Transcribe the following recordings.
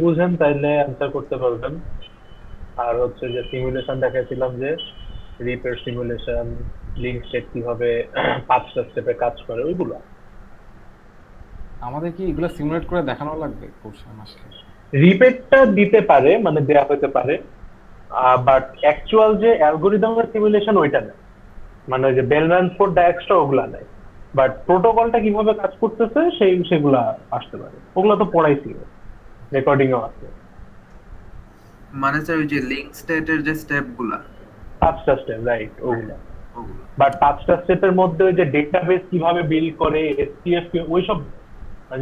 বুঝেন তাইলে অ্যান্সার করতে পারবেন। আর হচ্ছে যে সিমুলেশন দেখাচ্ছিলাম যে রিপের সিমুলেশন, লিঙ্ক স্টেট কিভাবে 5টা স্টেপে কাজ করে ওইগুলো। আমাদের কি এগুলো সিমুলেট করে দেখানো লাগবে কোর্সে আসলে? রিপেটটা দিতে পারে, মানে দেয়া হতে পারে, বাট অ্যাকচুয়াল যে অ্যালগোরিদমের সিমুলেশন ওইটা নেই, মানে ওই যে বেলম্যান ফোর্ড ডায়াক্সটা ওগুলা নেই। বাট প্রোটোকলটা কিভাবে কাজ করতেছে সেগুলা আসতে পারে, ওগুলা তো পড়াইছিল, রেকর্ডিং এও আছে। মানে স্যার ওই যে লিঙ্ক স্টেটের যে স্টেপ গুলা। 5টা স্টেপ, রাইট, হ্যাঁ, ওগুলা। ওগুলো। বাট 5টা স্টেপের মধ্যে ওই যে ডেটাবেস কিভাবে বিল্ড করে, এসটিএফ ওইসব,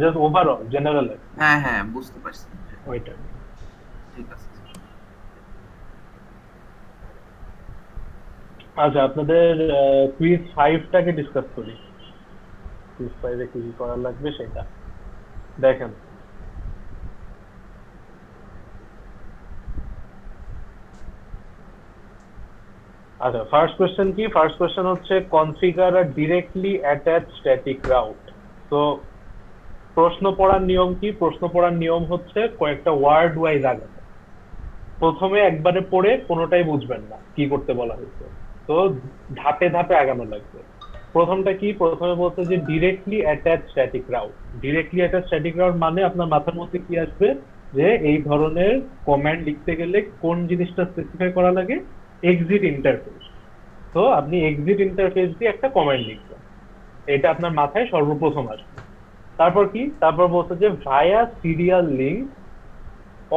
জাস্ট ওভারঅল জেনারেল হ্যাঁ হ্যাঁ, বুঝতে পারছি। হ্যাঁ, ওইটা। ঠিক আছে স্যার। আচ্ছা, আপনাদের কুইজ 5টাকে ডিসকাস করি। কুইজ 5-এ কি কি করা লাগবে সেটা দেখেন। আচ্ছা, ফার্স্ট কোশ্চেন কি? ফার্স্ট কোশ্চেন হচ্ছে কনফিগার আ ডিরেক্টলি অ্যাটাচ স্ট্যাটিক রাউট। তো প্রশ্ন পড়ার নিয়ম কি? প্রশ্ন পড়ার নিয়ম হচ্ছে কয়েকটা ওয়ার্ড ওয়াইজ আগানো। প্রথমে একবারে পড়ে কোনোটাই বুঝবেন না কি করতে বলা হয়েছে, তো ধাপে ধাপে আগানো লাগবে। প্রথমটা কি? প্রথমে বলছে যে directly attach static route. Directly attach static route মানে আপনার মাথার মধ্যে কি আসবে, যে এই ধরনের কমান্ড লিখতে গেলে কোন জিনিসটা স্পেসিফাই করা লাগে? Exit interface. তো আপনি এক্সিট ইন্টারফেস দিয়ে একটা কমান্ড লিখবেন, এটা আপনার মাথায় সর্বপ্রথম আসবে। তারপর কি? তারপর বলছে যে ভায়া সিরিয়াল লিঙ্ক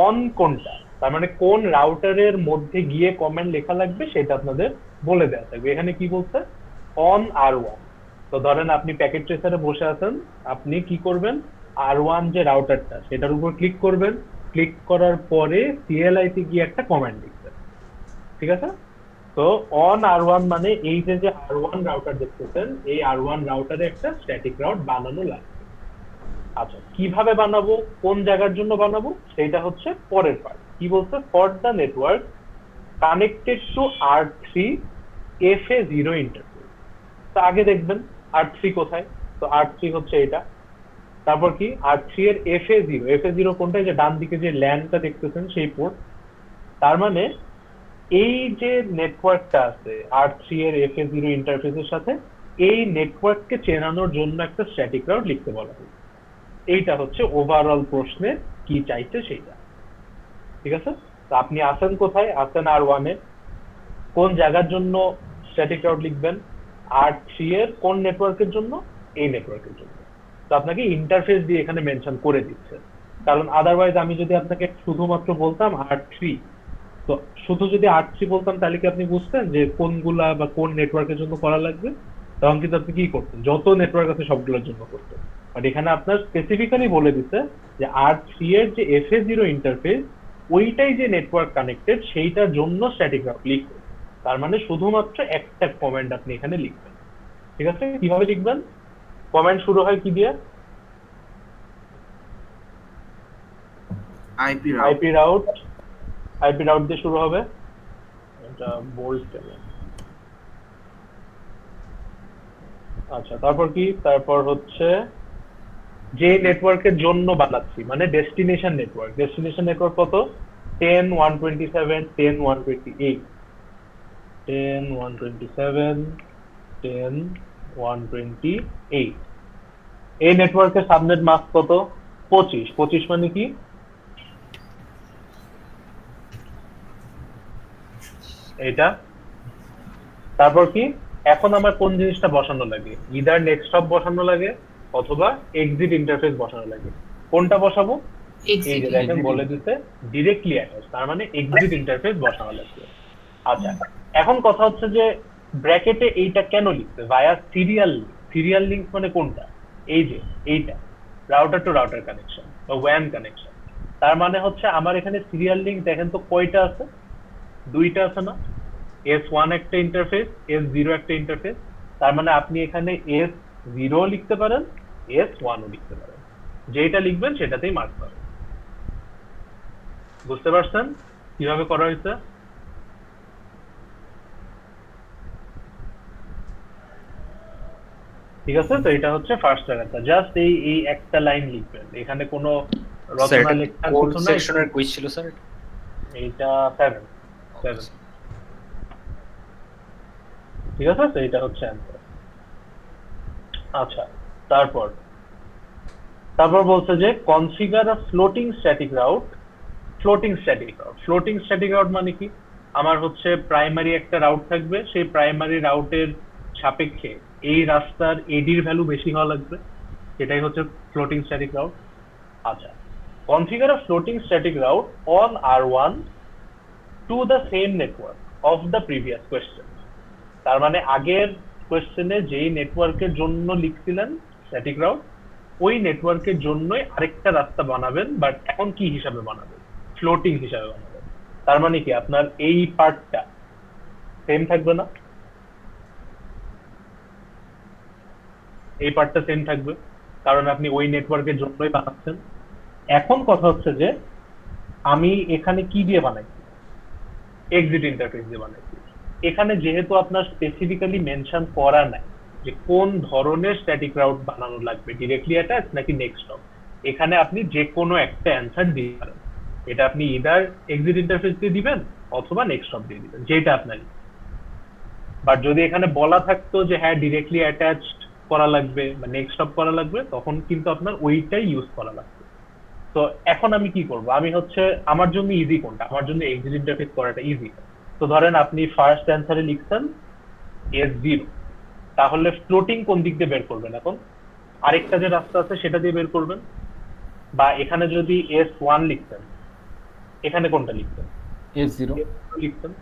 অন কোনটা, তার মানে কোন রাউটারের মধ্যে গিয়ে কমেন্ট লেখা লাগবে সেটা আপনাদের বলে দেওয়া থাকবে। এখানে কি বলছে? অন আর1। তো ধরেন আপনি প্যাকেট ট্রেসারে বসে আছেন, আপনি কি করবেন? আর1 যে রাউটারটা সেটার উপর ক্লিক করবেন, ক্লিক করার পরে সিএলআই তে গিয়ে একটা কমান্ড লিখবেন। ঠিক আছে? তো অন আর1 মানে এই যে যে আর1 রাউটার দেখতেছেন, এই আর1 রাউটারে একটা স্ট্যাটিক রাউট বানানো লাগবে। আচ্ছা, কিভাবে বানাবো, কোন জায়গার জন্য বানাবো, সেটা হচ্ছে পরের পার্ট। কি বলছে? For the network connected to আর3 FA0 ইন্টারফেস। তো আগে দেখবেন আর3 কোথায়, তো আর3 হচ্ছে এটা। তারপর কি? আর3 এর FA0, FA0 কোনটা? এই যে ডান দিকে যে ল্যানটা দেখতেছেন সেই পোর্ট। তার মানে এই যে নেটওয়ার্কটা আছে আর3 এর FA0 ইন্টারফেসের সাথে, এই নেটওয়ার্ককে চেনানোর জন্য একটা স্ট্যাটিক রাউট লিখতে বলা হয়েছে। এইটা হচ্ছে ওভারঅল প্রশ্নের কি চাইছে সেইটা। ঠিক আছে? তো আপনি আছেন কোথায়? আছেন আর1-এ। কোন জায়গার জন্য স্ট্যাটিক রাউট লিখবেন? আর3 এর কোন নেটওয়ার্কের জন্য? এই নেটওয়ার্কের জন্য। তো আপনাকে ইন্টারফেস দিয়ে এখানে মেনশন করে দিচ্ছে, কারণ আদারওয়াইজ আমি যদি আপনাকে শুধুমাত্র বলতাম আর3, তো শুধু যদি আর3 বলতাম তাহলে কি আপনি বুঝতেন যে কোনগুলা বা কোন নেটওয়ার্কের জন্য করা লাগবে? তখন কিন্তু আপনি কি করতেন? যত নেটওয়ার্ক আছে সবগুলোর জন্য করতেন। বাট এখানে আপনার স্পেসিফিক্যালি বলে দিচ্ছে যে আর3 এর যে FA0 ইন্টারফেস, ওইটাই যে নেটওয়ার্ক কানেক্টেড সেইটার জন্য স্ট্যাটিক রাউট লিখবে। তার মানে শুধুমাত্র একটা কমান্ড আপনি এখানে লিখবেন। ঠিক আছে? কিভাবে লিখবেন? কমান্ড শুরু হয় কি দিয়ে? IP route. IP route. IP route দিয়ে শুরু হবে। এটা বোল্ড কেন? আচ্ছা, তারপর কি? তারপর হচ্ছে যে নেটওয়ার্কের জন্য বানাচ্ছি, মানে ডেস্টিনেশন নেটওয়ার্ক। ডেস্টিনেশন নেটওয়ার্ক কত? 10 127 10 128, 10 127 10 128। এই নেটওয়ার্কের সাবনেট মাস্ক কত? 25। 25 মানে কি? এইটা। তারপর কি? এখন আমার কোন জিনিসটা বসানো লাগে? ইদার নেক্সট হপ বসানো লাগে অথবা এক্সিট ইন্টারফেস বসানো লাগে। কোনটা বসাবো? এই এক্সিট যে দেখেন এক্সিট বলে দিতে ডিরেক্টলি অ্যাটাচ, তার মানে এক্সিট ইন্টারফেস বসানো লাগবে। আচ্ছা, এখন কথা হচ্ছে যে ব্র্যাকেটে এইটা কেন লিখছে ভায়া সিরিয়াল? সিরিয়াল লিঙ্ক মানে কোনটা? এই যে এইটা, রাউটার টু রাউটার কানেকশন বা ওয়ান কানেকশন। তার মানে হচ্ছে আমার এখানে সিরিয়াল লিঙ্ক দেখেন তো কয়টা আছে? 2টা আছে না? S1 একটা ইন্টারফেস, S0 একটা ইন্টারফেস। তার মানে আপনি এখানে S0 লিখতে পারেন, S1 ও লিখতে পারেন। যেটা লিখবেন সেটাতেই মার্ক পাবেন। বুঝতে পারছেন কিভাবে করা হয়েছে? ঠিক আছে? তো এটা হচ্ছে ফার্স্ট জায়গাটা, জাস্ট এই এই একটা লাইন লিখবেন, এখানে কোনো স্যার রচনা এটা লেখার কোন কিছু না, সেকশনের কুইজ ছিল স্যার? এইটা 7 7 ঠিক আছে, তো এটা হচ্ছে অ্যান্সার। আচ্ছা, তারপর তারপর বলছে যে configure a floating static route. Floating static route মানে কি? আমার হচ্ছে প্রাইমারি একটা রাউট থাকবে, সেই প্রাইমারি রাউটের সাপেক্ষে এই রাস্তার এডির ভ্যালু বেশি হওয়া লাগবে, সেটাই হচ্ছে ফ্লোটিং স্ট্যাটিক রাউট। আচ্ছা, configure a floating static route on R1 two the same network of the previous question. তার মানে আগের কোয়েশ্চেনে যেই নেটওয়ার্কের জন্য লিখছিলেন স্ট্যাটিক রাউট, ওই নেটওয়ার্কের জন্যই আরেকটা রাস্তা বানাবেন, বাট এখন কি হিসাবে বানাবেন? ফ্লোটিং হিসাবে বানাবেন। তার মানে কি আপনার এই পার্টটা সেম থাকবে না, এই পার্টটা সেম থাকবে, কারণ আপনি ওই নেটওয়ার্কের জন্যই বানাচ্ছেন। এখন কথা হচ্ছে যে আমি এখানে কি দিয়ে বানাইছি? এক্সিট ইন্টারফেস দিয়ে বানাইছি। এখানে যেহেতু আপনার স্পেসিফিক্যালি মেনশন করা নাই যে কোন ধরনের স্ট্যাটিক রাউট বানানো লাগবে, ডিরেক্টলি অ্যাটাচ নাকি নেক্সট হপ, এখানে আপনি যে কোনো একটা অ্যান্সার দিতে পারেন। এটা আপনি ইদার এক্সিট ইন্টারফেস দিয়ে দিবেন অথবা নেক্সট হপ দিয়ে দিবেন, যেটা আপনার। বাট যদি এখানে বলা থাকতো যে হ্যাঁ ডিরেক্টলি অ্যাটাচড করা লাগবে বা নেক্সট হপ করা লাগবে, তখন কিন্তু আপনার ওইটাই ইউজ করা লাগবে। তো এখন আমি কি করব? আমি হচ্ছে আমার জন্য ইজি কোনটা? আমার জন্য এক্সিট ইন্টারফেস করাটা ইজি। তো ধরেন আপনি ফার্স্ট অ্যান্সারে লিখছেন S0, তাহলে ফ্লোটিং কোন দিক দিয়ে বের করবেন? এখন আরেকটা যে রাস্তা আছে সেটা দিয়ে বের করবেন। বা এখানে যদি S1 লিখতেন, এখানে কোনটা লিখতেন? S0 লিখতেন,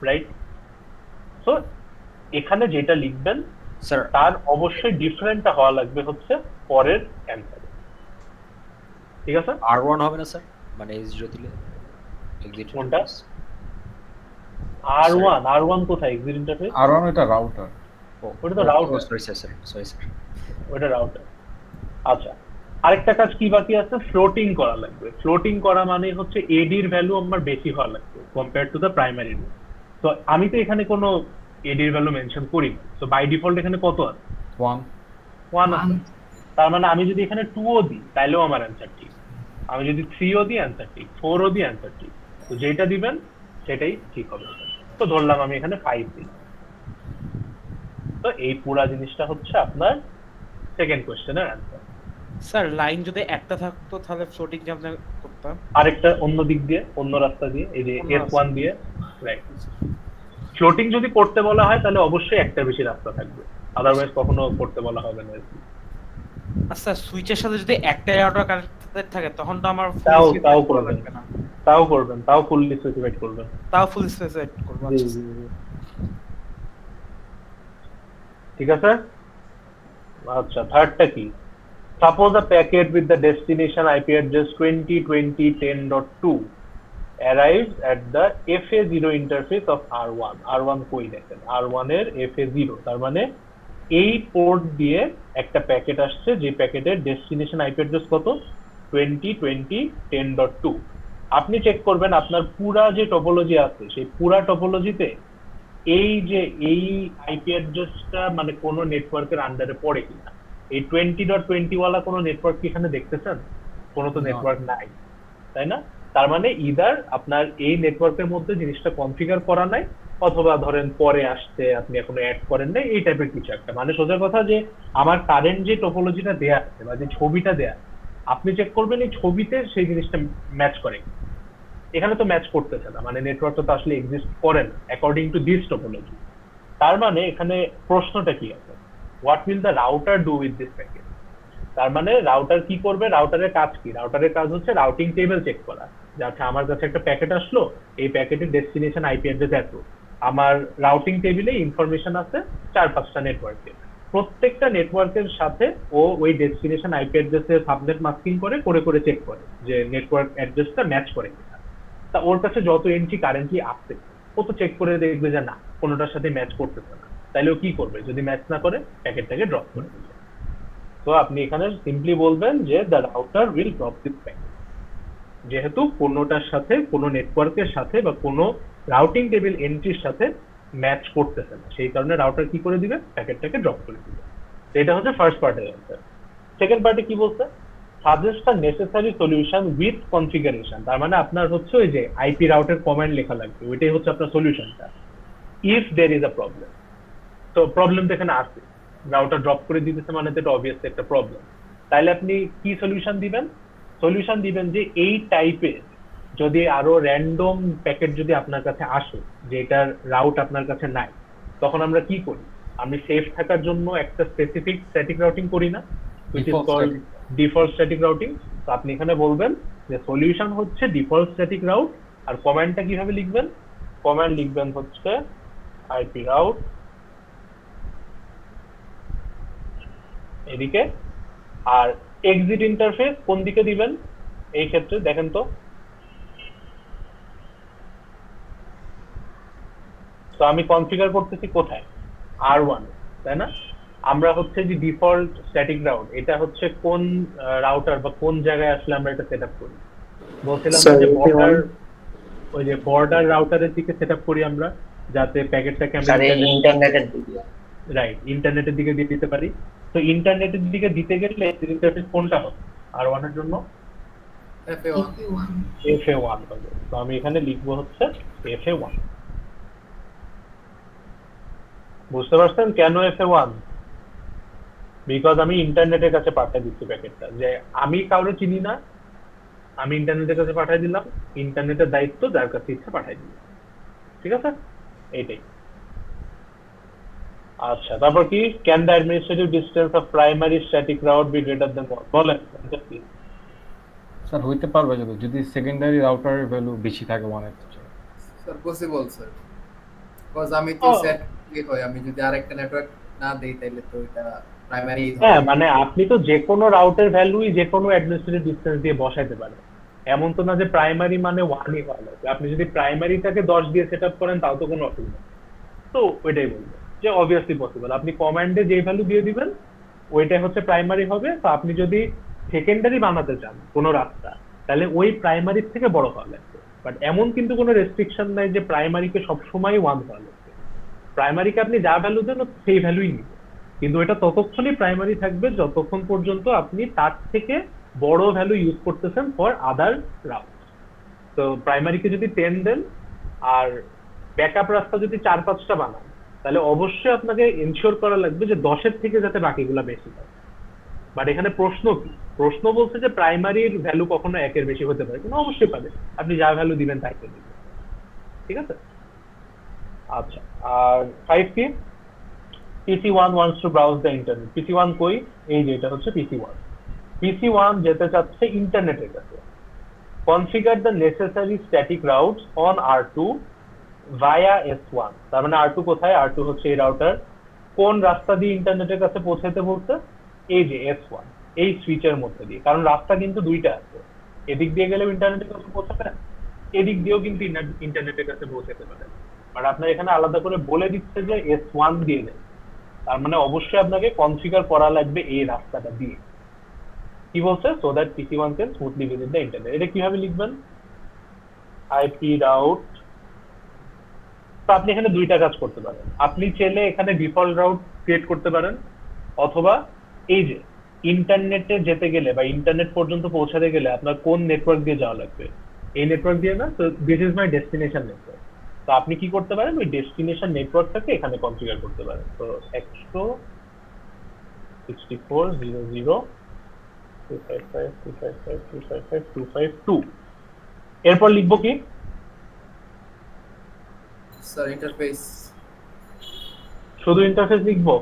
রাইট? তো এখানে যেটা লিখবেন স্যার তার অবশ্যই ডিফারেন্টটা হওয়া লাগবে হচ্ছে পরের অ্যান্সারে, ঠিক আছে? R1 হবে না স্যার, মানে S0 দিলে এক্সিট কোনটা? R1 কোথায় এক্সিট ইন্টারফেস? R1 এটা রাউটার। ওটা তো router, sorry sir, sorry sir. ওটা রাউটার। আচ্ছা, আরেকটা কাজ কি বাকি আছে? ফ্লোটিং করা লাগবে। ফ্লোটিং করা মানে হচ্ছে এডির ভ্যালু আমার বেশি হওয়া লাগবে কম্পেয়ার টু দ্য প্রাইমারি। তো আমি তো এখানে কোনো এডির ভ্যালু মেনশন করি না, তো বাই ডিফল্ট এখানে কত আছে? 1 1 আছে। তার মানে আমি যদি এখানে 2 ও দিই তাইলেও আমার অ্যান্সার ঠিক, আমি যদি 3 ও দিই অ্যান্সার ঠিক, 4 ও দিই অ্যান্সার ঠিক। তো যেটা দিবেন সেটাই ঠিক হবে। তো ধরলাম আমি এখানে 5 দিই। তো এই পুরা জিনিসটা হচ্ছে আপনার সেকেন্ড কোয়েশ্চেনের অ্যান্সার। স্যার লাইন যদি একটা থাকতো তাহলে ফ্লোটিং কেমনে করতাম? আরেকটা অন্য দিক দিয়ে, অন্য রাস্তা দিয়ে, এই যে অন্য S1 দিয়ে, রাইট। ফ্লোটিং যদি করতে বলা হয় তাহলে অবশ্যই একটা বেশি রাস্তা থাকবে, আদারওয়াইজ কখনো করতে বলা হবে না। আচ্ছা, সুইচের সাথে যদি একটাই রাউটার কানেক্টেড থাকে তখন তো আমার তাও করবেন, তাও ফুললি স্পেসিফাইড করবেন। তাও ফুল স্পেসিফাইড করব। জি, আচ্ছা জি, জি। ঠিক আছে। আচ্ছা, থার্ডটা কি? Suppose a packet with the destination IP address 20.20.10.2 arrives at the FA0 interface of R1. R1 কই দেখেন? R1 এর FA0, তার মানে এই পোর্ট দিয়ে একটা প্যাকেট আসছে, যে প্যাকেটের ডেস্টিনেশন IP address কত? 20.20.10.2। আপনি চেক করবেন আপনার পুরা যে টপোলজি আছে সেই পুরা টপোলজিতে এই যে এই আইপি অ্যাড্রেসটা মানে কোন নেটওয়ার্কের আন্ডারে পড়ে কিনা। এই 20.20 ওয়ালা কোনো নেটওয়ার্ক কি এখানে দেখতেছেন? কোনো তো না। নেটওয়ার্ক নাই, তাই না? তার মানে ইদার আপনার এই নেটওয়ার্কের মধ্যে জিনিসটা কনফিগার করা নাই, অথবা ধরেন পরে আসতে আপনি এখনো অ্যাড করেন নাই, এই টাইপের কিছু একটা। মানে সোজা কথা যে আমার কারেন্ট যে টপোলজিটা দেয়া আছে বা যে ছবিটা দেয়া, আপনি চেক করবেন এই ছবিতে সেই জিনিসটা ম্যাচ করে কিনা। এখানে তো ম্যাচ করতেছে না, মানে নেটওয়ার্কটা তো আসলে এক্সিস্ট করে না অ্যাকর্ডিং টু দিস টপোলজি। তার মানে এখানে প্রশ্নটা কি আছে? What will the router do with this packet? তার মানে রাউটার কি করবে? রাউটারের কাজ কি? রাউটারের কাজ হচ্ছে রাউটিং টেবিল চেক করা, যে আচ্ছা আমার কাছে একটা প্যাকেট আসলো, এই প্যাকেটের ডেস্টিনেশন আইপি অ্যাড্রেস এত, আমার রাউটিং টেবিলে ইনফরমেশন আছে 4-5টা নেটওয়ার্কে, প্রত্যেকটা নেটওয়ার্কের সাথে ও ওই ডেস্টিনেশন আইপি অ্যাড্রেসের সাবনেট মাস্কিং করে করে চেক করে যে নেটওয়ার্ক অ্যাড্রেসটা ম্যাচ করে কিনা। তা ওর কাছে যত এন্ট্রি কারেন্টলি আসছে ও তো চেক করে দেখবে যে না, কোনোটার সাথে ম্যাচ করতেছে না, তাইলে ও কি করবে? যদি ম্যাচ না করে প্যাকেটটাকে ড্রপ করে দিবে। তো আপনি এখানে সিম্পলি বলবেন যে the router will drop this packet, যেহেতু কোনোটার সাথে কোনো নেটওয়ার্কের সাথে বা কোনো রাউটিং টেবিল এন্ট্রির সাথে ম্যাচ করতেছে না, সেই কারণে রাউটার কি করে দিবে? প্যাকেটটাকে ড্রপ করে দিবে। তো এটা হচ্ছে ফার্স্ট পার্টের অ্যান্সার। সেকেন্ড পার্টে কি বলছে? Suggest a necessary solution with configuration, তার মানে আপনার হচ্ছে ওই যে আইপি রাউটের কমান্ড লেখা লাগবে, ওইটাই হচ্ছে আপনার সলিউশনটা। If there is a problem, তো প্রবলেম তো এখানে আছে, রাউটার ড্রপ করে দিতেছে মানে তো এটা অবভিয়াসলি একটা প্রবলেম। তাহলে আপনি কি সলিউশন দিবেন? সলিউশন দিবেন যে এই টাইপের যদি আরো র্যান্ডম প্যাকেট যদি আপনার কাছে আসে যে এটার রাউট আপনার কাছে নাই, তখন আমরা কি করি? আমি সেফ থাকার জন্য একটা স্পেসিফিক স্ট্যাটিক রাউটিং করি না, which is Default called static. Default static routing. তো আপনি এখানে বলবেন যে সলিউশন হচ্ছে ডিফল্ট স্ট্যাটিক রাউট, আর কমান্ডটা কিভাবে লিখবেন? কমান্ড লিখবেন হচ্ছে আইপি রাউট এদিকে, আর এক্সিট ইন্টারফেস কোন দিকে দিবেন এই ক্ষেত্রে দেখেন তো। তো আমি কনফিগার করতেছি কোথায়? R1, তাই না? আমরা হচ্ছে যে ডিফল্ট স্ট্যাটিক রাউট, এটা হচ্ছে কোন রাউটার বা কোন জায়গায় আসলে আমরা এটা সেটআপ করি? বলছিলাম Sir, যে if you বর্ডার, want- ওই যে বর্ডার রাউটারের দিকে সেটআপ করি আমরা, যাতে প্যাকেটটাকে আমরা স্যার এই ইন্টারনেটের দিকে রাইট ইন্টারনেটের দিকে দিয়ে দিতে পারি। তো ইন্টারনেটের দিকে দিতে গেলে ইন্টারফেস কোনটা হবে R1 এর জন্য? FA1 হবে। তো আমি এখানে লিখবো হচ্ছে FA1। বুঝতে পারছেন কেন FA1? বিকজ আমি ইন্টারনেটের কাছে পাঠিয়ে দিচ্ছি প্যাকেটটা, যে আমি কাউরে চিনি না, আমি ইন্টারনেটের কাছে পাঠিয়ে দিলাম, ইন্টারনেটের দায়িত্ব যার কাছে ইচ্ছা পাঠিয়ে দিলাম। ঠিক আছে, এইটাই। আচ্ছা, তারপর কি? Can the administrative distance of primary static route be greater than 1? বলেন please। স্যার হইতে পারবে যদি সেকেন্ডারি রাউটারের ভ্যালু বেশি থাকে 1 এর চেয়ে। স্যার পসিবল স্যার, বিকজ আমি তো Oh. সেট হয়, আমি যদি আরেকটা নেটওয়ার্ক না দেই তাহলে তো এটা প্রাইমারি। হ্যাঁ, মানে আপনি তো যে কোনো রাউটের ভ্যালুই যে কোনো অ্যাডমিনিস্ট্রেটিভ ডিসটেন্স দিয়ে বসাইতে পারেন। এমন তো না যে প্রাইমারি মানে 1ই হওয়া লাগবে। আপনি যদি প্রাইমারিটাকে 10 দিয়ে সেট আপ করেন তাও তো কোনো অসুবিধা নেই। তো ওইটাই বলবো যে অবভিয়াসলি পসিবল, আপনি কমান্ডে যে ভ্যালু দিয়ে দিবেন ওইটাই হচ্ছে প্রাইমারি হবে। তো আপনি যদি সেকেন্ডারি বানাতে চান কোনো রাস্তা, তাহলে ওই প্রাইমারির থেকে বড় হওয়া লাগবে। বাট এমন কিন্তু কোনো রেস্ট্রিকশন নাই যে প্রাইমারিকে সবসময় 1 হওয়া লাগবে। প্রাইমারিকে আপনি যা ভ্যালু দেন ও সেই ভ্যালুই নিবে, কিন্তু এটা ততক্ষণই প্রাইমারি থাকবে যতক্ষণ পর্যন্ত আপনি তার থেকে বড় ভ্যালু ইউজ করতেছেন ফর আদার রাউট। তো প্রাইমারিকে যদি 10 দেন আর ব্যাকআপ রাস্তা যদি 4-5টা বানান, তাহলে অবশ্যই আপনাকে এনশিওর করা লাগবে যে 10-এর থেকে যাতে বাকিগুলা বেশি হয়। বাট এখানে প্রশ্ন কি? প্রশ্ন বলছে যে প্রাইমারির ভ্যালু কখনো 1-এর বেশি হতে পারে কিনা? অবশ্যই পারে, আপনি যা ভ্যালু দিবেন তাই তো দিবেন। ঠিক আছে। আচ্ছা, আর 5 কি? PC1 wants to browse the internet. PC1 কই? এই যে এটা হচ্ছে PC1। PC1 যেতে চাচ্ছে ইন্টারনেটের কাছে। Configure the necessary static routes on R2 via S1। তার মানে R2 কোথায়? R2 হচ্ছে এই রাউটার। কোন রাস্তা দিয়ে ইন্টারনেটের কাছে পৌঁছাতে বলতে? এই যে S1, এই সুইচের মধ্যে দিয়ে। কারণ রাস্তা কিন্তু দুইটা আছে, এদিক দিয়ে গেলেও ইন্টারনেটের কাছে পৌঁছাবেন, এদিক দিয়েও কিন্তু ইন্টারনেটের কাছে পৌঁছাতে পারেন। বাট আপনার এখানে আলাদা করে বলে দিচ্ছে যে S1 দিয়ে দেন, তার মানে অবশ্যই আপনাকে কনফিগার করা লাগবে এই রাস্তাটা দিয়ে। কি বলছে? So that PC1 can smoothly visit the internet. এটা কিভাবে লিখবেন? IP route. তো আপনি এখানে দুইটা কাজ করতে পারেন। আপনি চাইলে এখানে ডিফল্ট রাউট ক্রিয়েট করতে পারেন, অথবা এই যে ইন্টারনেটে যেতে গেলে বা ইন্টারনেট পর্যন্ত পৌঁছাতে গেলে আপনার কোন নেটওয়ার্ক দিয়ে যাওয়া লাগবে, এই নেটওয়ার্ক দিয়ে না, তো this is my destination network. তো আপনি কি করতে পারেন? ওই ডেস্টিনেশন নেটওয়ার্কটাকে এখানে কনফিগার করতে পারেন। তো 164.0.0.255.255.255.252 এরপর লিখবো কি? স্যার ইন্টারফেস, শুধু ইন্টারফেস লিখবো?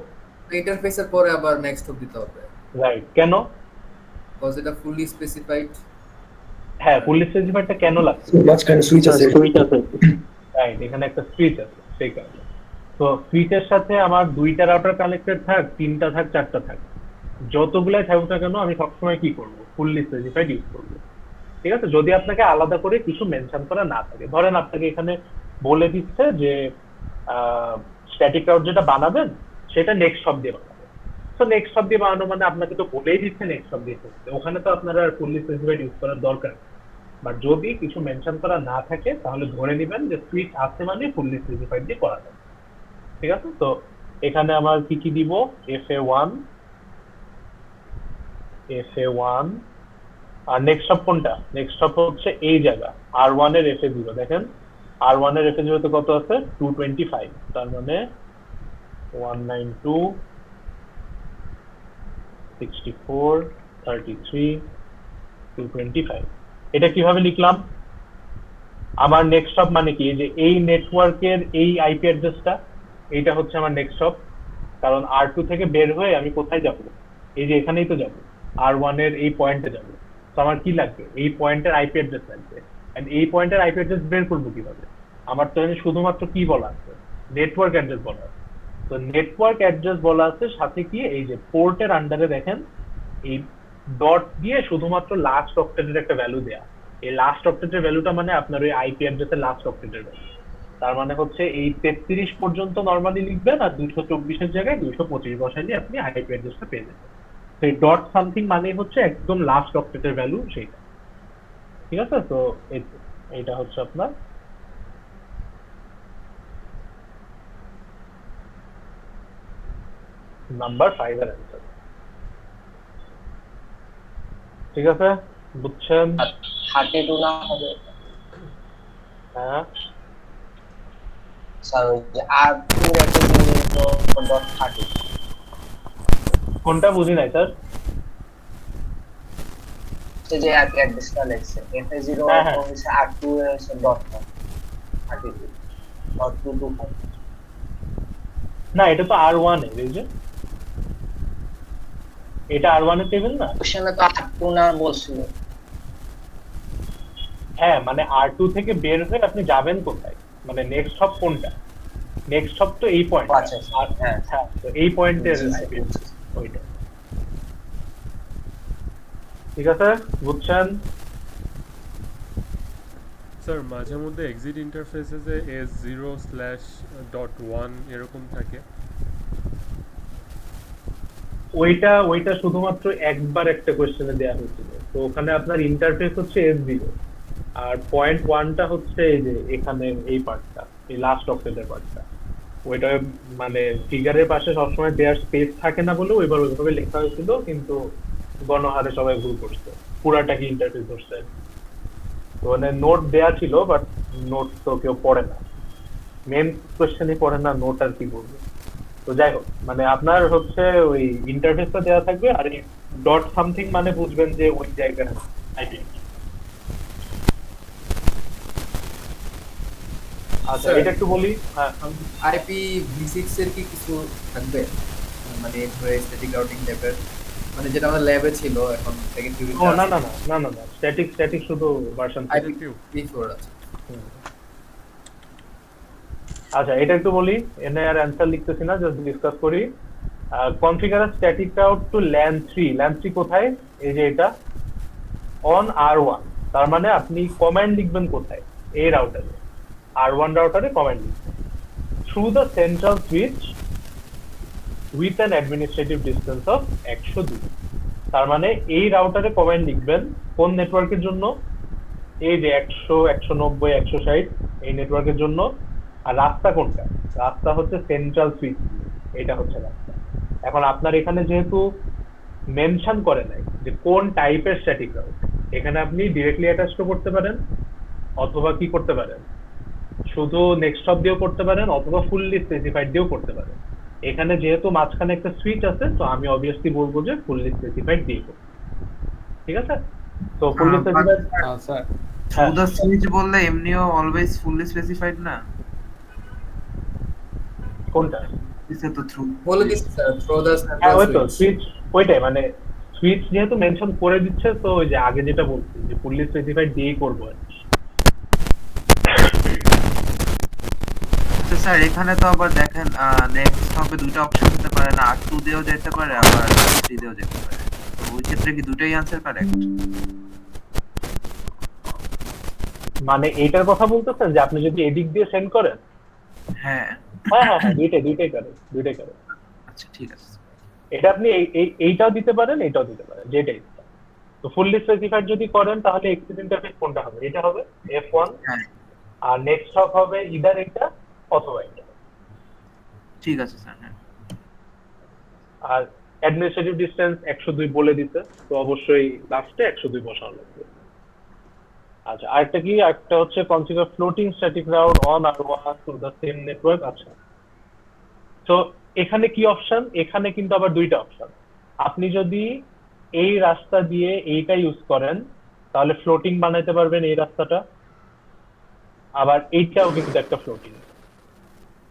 ইন্টারফেসের পরে আবার নেক্সট অফ দিতে হবে, রাইট। কেন? বিকজ এটা ফুললি স্পেসিফাইড। হ্যাঁ, ফুললি স্পেসিফাইডটা কেন লাগছে? মাঝখানে সুইচ আছে রাইট, এখানে একটা সুইচ আছে সেই কারণে। তো সুইচের সাথে আমার 2টা রাউটার কানেক্টেড থাক, 3টা থাক, 4টা থাক, যতগুলাই থাকুক না কেন আমি সবসময় কি করব? ফুললি স্পেসিফাইড ইউজ করবো। ঠিক আছে, যদি আপনাকে আলাদা করে কিছু মেনশন করা না থাকে। ধরেন আপনাকে এখানে বলে দিচ্ছে যে স্ট্যাটিক রাউট যেটা বানাবেন সেটা নেক্সট হব দিয়ে বানাবেন। তো নেক্সট হব দিয়ে বানানো মানে আপনাকে তো বলেই দিচ্ছে নেক্সট হব দিয়ে করতে, ওখানে তো আপনারা ফুললি স্পেসিফাইড ইউজ করার দরকার। বাট যদি কিছু মেনশন করা না থাকে তাহলে ধরে নেবেন যে সুইচ আছে মানে ফুললি স্পেসিফাইড দিয়ে করা যাবে। ঠিক আছে। তো এখানে আমার কি কি দিব? FA1, আর নেক্সট হপ কোনটা? নেক্সট হপ হচ্ছে এই জায়গা R1 এর FA0 দেখেন R1 এর FA0 তে কত আছে 225 তার মানে 192 64 33 225 এটা কিভাবে লিখলাম? আমার নেক্সট হপ মানে কি যে এই নেটওয়ার্কের এই আইপি অ্যাড্রেসটা এইটা হচ্ছে আমার নেক্সট হপ, কারণ R2 থেকে বের হয়ে আমি কোথায় যাব? এই যে এখানেই তো যাব, R1 এর এই পয়েন্টে যাব। তো আমার কি লাগবে? এই পয়েন্টের আইপি অ্যাড্রেস লাগবে। এন্ড এই পয়েন্টের আইপি অ্যাড্রেস বের করবো কিভাবে? আমার তো এখানে শুধুমাত্র কি বলা আছে? নেটওয়ার্ক অ্যাড্রেস বলা আছে। তো নেটওয়ার্ক অ্যাড্রেস বলা আছে সাথে কি এই যে পোর্টের আন্ডারে দেখেন এই ডট দিয়ে শুধুমাত্র লাস্ট অক্টেটের একটা ভ্যালু দেয়া। এই লাস্ট অক্টেটের ভ্যালুটা মানে আপনার ওই আইপি অ্যাড্রেসের লাস্ট অক্টেটের ভ্যালু। তার মানে হচ্ছে এই 33 পর্যন্ত নরমালি লিখবেন আর 224 এর জায়গায় 225 বসাইলে আপনি আইপি অ্যাড্রেসটা পেয়ে যাবেন। তো এই ডট সামথিং মানে হচ্ছে একদম লাস্ট অক্টেটের ভ্যালু সেটা। ঠিক আছে? তো এইটা হচ্ছে আপনার নাম্বার 5 এর অ্যান্সার। ঠিক আছে, বুঝছেন? 32 না হবে হ্যাঁ, স্যার ওই যে R2 ডট 30 কোনটা বুঝি নাই স্যার? সে যে আইপি অ্যাড্রেসটা লেখছে FA0 হ্যাঁ, হ্যাঁ। হচ্ছে R2 এর হচ্ছে ডট 32 ডট 225 না, এটা তো R1 এর, এই যে এটা R1 এর টেবিল না? কোশ্চেনে তো R2 না বলছিল। হ্যাঁ, মানে R2 থেকে বের হয়ে আপনি যাবেন কোথায়? মানে নেক্সট হপ কোনটা? নেক্সট হপ তো এই পয়েন্ট। আচ্ছা, হ্যাঁ। হ্যাঁ, তো এই পয়েন্টের বুঝছি, আইপি বুঝছি। ওইটা। ঠিক আছে, বুঝছেন? স্যার মাঝে মধ্যে এক্সিট ইন্টারফেসে S0/.1 এরকম থাকে। ওইটা শুধুমাত্র একবার একটা কোশ্চেনে দেওয়া হয়েছিল। তো ওখানে আপনার ইন্টারফেস হচ্ছে S0 আর পয়েন্ট 1টা হচ্ছে এই যে এখানে এই পার্টটা, এই লাস্ট অক্টেটের পার্টটা। ওইটা মানে ফিগারের পাশে সবসময় দেওয়ার স্পেস থাকে না বলে ওইবার ওইভাবে লেখা হয়েছিল, কিন্তু গণহারে সবাই ভুল করছে, পুরাটা কি ইন্টারফেস ধরছে। তো মানে নোট দেয়া ছিল, বাট নোট তো কেউ পড়ে না, মেন কোশ্চেনই পড়ে না, নোট আর কি করবে। তো যাই হোক, মানে আপনার হচ্ছে ওই ইন্টারফেসটা দেওয়া থাকবে আর এই ডট সামথিং মানে বুঝবেন যে ওই জায়গায় আইপি। আচ্ছা, Sir, এটা একটু বলি। হ্যাঁ, IPv6 এর কি কিছু থাকবে? মানে স্ট্যাটিক রাউটিং টাইপের, মানে যেটা আমাদের ল্যাবে ছিল এখন সেকেন্ড ও টিউটোরিয়াল না না না না না না, স্ট্যাটিক শুধু ভার্সন। IPv4 আছে। আচ্ছা, এটা একটু বলি, এনে আর অ্যান্সার লিখতেছি না, জাস্ট ডিসকাস করি। Configure static route to LAN 3। LAN 3 কোথায়? এই যে এটা অন R1। তার মানে আপনি কমান্ড লিখবেন কোথায়? এই রাউটারে, R1 রাউটারে কমান্ড লিখবেন through the central switch with an administrative distance of 102। তার মানে এই রাউটারে কমান্ড লিখবেন কোন নেটওয়ার্কের জন্য? এই যে 100 190 160 এই নেটওয়ার্কের জন্য। আর রাস্তা কোনটা? রাস্তা হচ্ছে সেন্ট্রাল সুইচ, এটা হচ্ছে রাস্তা। এখন আপনার এখানে যেহেতু মেনশন করে নাই যে কোন টাইপের স্ট্যাটিক রাউট, এখানে আপনি ডিরেক্টলি অ্যাটাচ করতে পারেন অথবা কি করতে পারেন, শুধু নেক্সট হপ দিয়েও করতে পারেন অথবা ফুললি স্পেসিফাইড দিয়েও করতে পারেন। এখানে যেহেতু মাঝখানে একটা সুইচ আছে, তো আমি অবভিয়াসলি বলবো যে ফুললি স্পেসিফাইড দিয়ে করতে। ঠিক আছে? তো ফুললি স্পেসিফাইড। স্যার হ্যাঁ, থ্রু দ্য সুইচ বললে এমনিও অলওয়েজ ফুললি স্পেসিফাইড না? কোনটা? দিছে তো থ্রু। বলে দিচ্ছি স্যার, থ্রো দ্য হ্যাঁ, ওই তো সুইচ। সুইচ, ওইটাই মানে সুইচ যেহেতু মেনশন করে দিচ্ছে, তো ওই যে আগে যেটা বলছি যে ফুললি স্পেসিফাইড দিয়েই করবো আর কি। তো স্যার এখানে তো আবার দেখেন নেক্সট হবে দুটো অপশন হতে পারে না, R2 দিয়েও যেতে পারে আবার R3 দিয়েও যেতে পারে। তো ওই ক্ষেত্রে কি দুটোই আনসার কারেক্ট? মানে এইটার কথা বলতেছেন যে আপনি যদি এদিক দিয়ে সেন্ড করেন? হ্যাঁ। হ্যাঁ হ্যাঁ হ্যাঁ, দুইটাই করে। আচ্ছা ঠিক আছে। এটা আপনি এইটাও দিতে পারেন, এটাও দিতে পারেন, যেটাই ইচ্ছা। তো ফুললি স্পেসিফাইড যদি করেন তাহলে এক্সিট ইন্টারফেস কোনটা হবে? এটা হবে F1, হ্যাঁ আর নেক্সট হপ হবে ইদার এটা অথবা এটা। ঠিক আছে স্যার। হ্যাঁ আর অ্যাডমিনিস্ট্রেটিভ ডিসটেন্স 102 বলে দিতে, তো অবশ্যই লাস্টে 102 বসানো লাগবে। আচ্ছা, আরেকটা হচ্ছে configure floating static route on R one to the same network. আচ্ছা, তো এখানে কি অপশন? এখানে কিন্তু আবার দুইটা অপশন। আপনি যদি এই রাস্তা দিয়ে এইটা ইউজ করেন তাহলে ফ্লোটিং বানাইতে পারবেন এই রাস্তাটা, আবার এইটাও কিন্তু একটা ফ্লোটিং।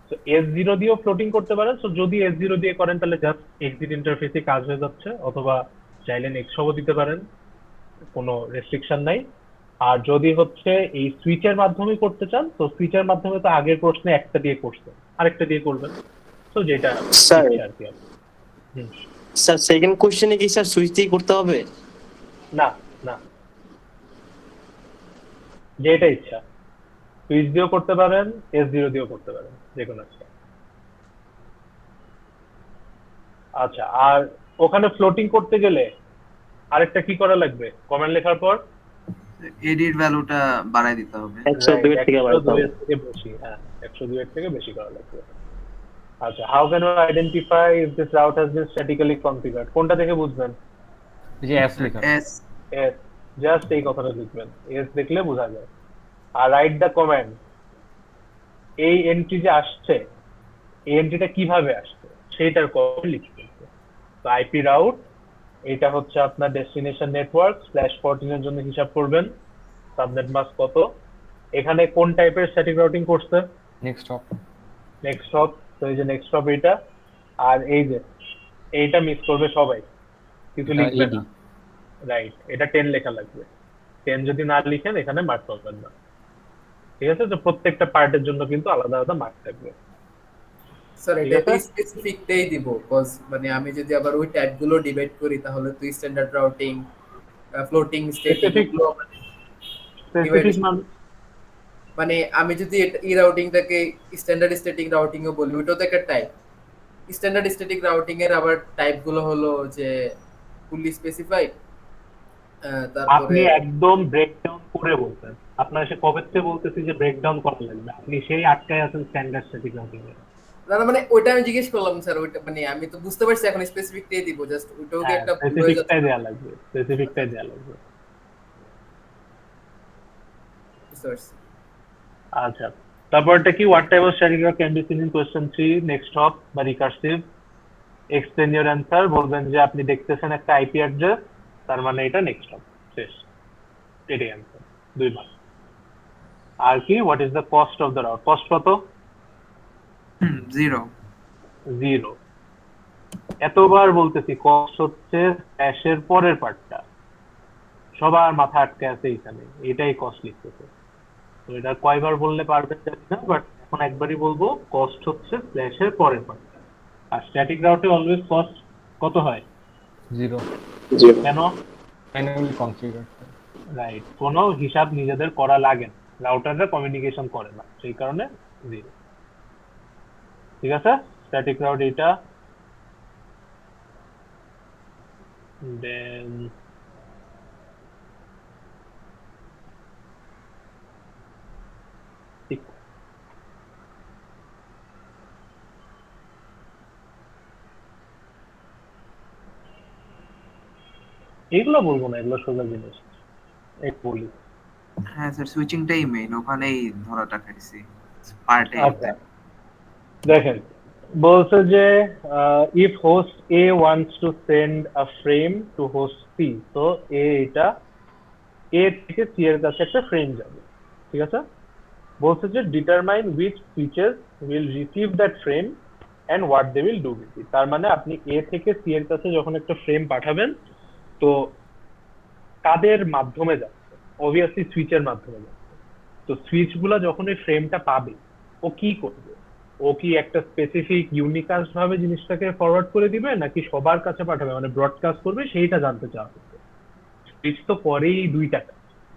তো S0 দিয়েও ফ্লোটিং করতে পারেন। তো যদি S0 দিয়ে করেন তাহলে জাস্ট এক্সিট ইন্টারফেসে কাজ হয়ে যাচ্ছে, অথবা চাইলে নেক্সটও দিতে পারেন, কোনো রেস্ট্রিকশন নাই। আর যদি হচ্ছে এই সুইচের মাধ্যমে করতে চান, তো সুইচের মাধ্যমে তো আগের প্রশ্নে একটা দিয়ে করছেন, আরেকটা দিয়ে করবেন, তো যেটা স্যার ইচ্ছা আর কি। হুম। স্যার সেকেন্ড কোশ্চেনে কি স্যার সুইচ দিয়ে করতে হবে? না না, যেটা ইচ্ছা সুইচ দিয়েও করতে পারেন, S0 দিয়েও করতে পারেন, যে কোনো একটা। আচ্ছা, আর ওখানে ফ্লোটিং করতে গেলে আরেকটা কি করা লাগবে? কমেন্ট লেখার পর এডির ভ্যালুটা বাড়াই দিতে হবে। 102 এর থেকে বাড়াতে 102 হবে। এর থেকে বেশি, হ্যাঁ 102 এর থেকে বেশি করা লাগবে। আচ্ছা, how can you identify if this route has been statically configured? কোনটা দেখে বুঝবেন? এই যে এস লেখা এস এস, জাস্ট এই কথাটা লিখবেন, এস দেখলে বোঝা যায়। আর রাইট দ্য কমেন্ট, এই এন্ট্রি যে আসছে, এই এন্ট্রিটা কিভাবে আসছে সেইটার কমেন্ট লিখবেন। তো আইপি রাউট, এটা হচ্ছে আপনার ডেস্টিনেশন নেটওয়ার্ক /14 এর জন্য হিসাব করবেন সাবনেট মাস্ক কত। এখানে কোন টাইপের স্ট্যাটিক রাউটিং করছে? Next hop. নেক্সট হপ, তো এই যে নেক্সট হপ এইটা, আর এই যে এইটা মিস করবে সবাই, কিছু লিখবে না। রাইট, এটা 10 লেখা লাগবে। 10 যদি না লিখেন এখানে মার্ক পাবেন না, ঠিক আছে? তো প্রত্যেকটা পার্টের জন্য কিন্তু আলাদা আলাদা মার্ক থাকবে। স্যার ঠিক এটা আছে? স্পেসিফিকটাই দিব, কজ মানে আমি যদি আবার ওই ট্যাগগুলো ডিভাইড করি তাহলে তো standard routing, floating static Specific- গুলো স্পেসিফিক মানে আমি যদি এই রাউটিংটাকে স্ট্যান্ডার্ড স্ট্যাটিক রাউটিং ও বলি, ওটাও তো একটা টাইপ। স্ট্যান্ডার্ড স্ট্যাটিক রাউটিং এর আবার টাইপ গুলো হলো যে ফুললি স্পেসিফাইড, তারপরে আপনি একদম ব্রেকডাউন করে বলতেন, আপনার সে কবে থেকে বলতেছি যে ব্রেকডাউন করা লাগবে, আপনি সেই আটকায় আছেন স্ট্যান্ডার্ড স্ট্যাটিক রাউটিং এ। না না, মানে ওইটা আমি জিজ্ঞেস করলাম স্যার, ওইটা মানে আমি তো বুঝতে পারছি, এখন স্পেসিফিকটাই দিব, জাস্ট ওইটাও কি একটা ভুল হয়ে যাচ্ছে? স্পেসিফিকটাই দেয়া লাগবে, স্পেসিফিকটাই দেয়া লাগবে। বুঝতে পারছি। আচ্ছা, তারপরটা কি? What type of static route can be seen in question 3 next hop বা রিকার্সিভ? এক্সপ্লেন ইওর অ্যান্সার, বলবেন যে আপনি দেখতেছেন একটা আইপি অ্যাড্রেস, তার মানে এটা নেক্সট হপ, শেষ, এটাই অ্যান্সার, 2 মার্ক। আর কি? What is the cost of the route? Cost কত? 0। 0। এতবার বলতেছি কস্ট হচ্ছে স্ল্যাশের পরের পার্টটা, সবার মাথা আটকে আছে এইখানে, এটাই কস্ট লিখতেছে। তো এটা কয়বার বললে পারবেন জানি না, বাট এখন একবারই বলবো, কস্ট হচ্ছে স্ল্যাশের পরের পার্টটা। আর স্ট্যাটিক রাউটে অলওয়েজ কস্ট কত হয়? 0 কেন? Manually configure. রাইট, কোনো হিসাব নিজেদের করা লাগে না, রাউটাররা কমিউনিকেশন করে না, সেই কারণে 0। ঠিক আছে? স্ট্যাটিক রাউট এটা। দেন এগুলো বলবো না, এগুলো সোজা জিনিস, এক বলি। হ্যাঁ স্যার, সুইচিংটাই মেইন, ওখানেই ধরাটা খাইছি পার্টে। আচ্ছা, দেখেন বলছে যে if host A wants to send a frame to host C, তো এটা এ থেকে সি এর কাছে একটা ফ্রেম যাবে, ঠিক আছে? বলছে যে determine which switches will receive that frame and what they will do with it. তার মানে আপনি এ থেকে সি এর কাছে যখন একটা ফ্রেম পাঠাবেন, তো কাদের মাধ্যমে যাচ্ছে? অবভিয়াসলি সুইচের মাধ্যমে যাচ্ছে। তো সুইচ গুলা যখন এই ফ্রেমটা পাবে, ও কি করবে? ও কি একটা স্পেসিফিক ইউনিকাস্ট ভাবে জিনিসটাকে ফরওয়ার্ড করে দিবে, নাকি সবার কাছে পাঠাবে, মানে ব্রডকাস্ট করবে, সেইটা জানতে চাওয়া হচ্ছে। সুইচ তো করেই দুইটা,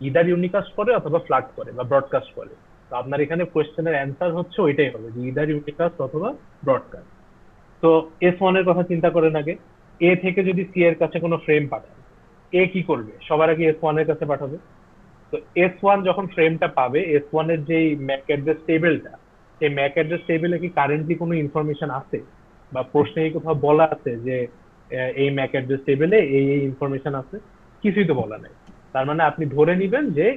ইদার ইউনিকাস্ট করে অথবা ফ্লাট করে বা ব্রডকাস্ট করে। তো আপনার এখানে কোয়েশ্চেনের অ্যান্সার হচ্ছে ওইটাই হবে, যে ইদার ইউনিকাস্ট অথবা ব্রডকাস্ট। তো S1 এর কথা চিন্তা করেন আগে, এ থেকে যদি সি এর কাছে কোনো ফ্রেম পাঠান, এ কি করবে? সবার আগে S1 এর কাছে পাঠাবে। তো S1 যখন ফ্রেমটা পাবে, S1 এর যেই ম্যাক অ্যাড্রেস টেবিলটা, সেই ম্যাক অ্যাড্রেস টেবিলে কি কারেন্টলি কোনো ইনফরমেশন আছে, বা প্রশ্নে কি কোথাও বলা আছে যে এই ম্যাক অ্যাড্রেস টেবিলে এই ইনফরমেশন আছে, কিছুই তো বলা নাই। তার মানে আপনি ধরে নিবেন যে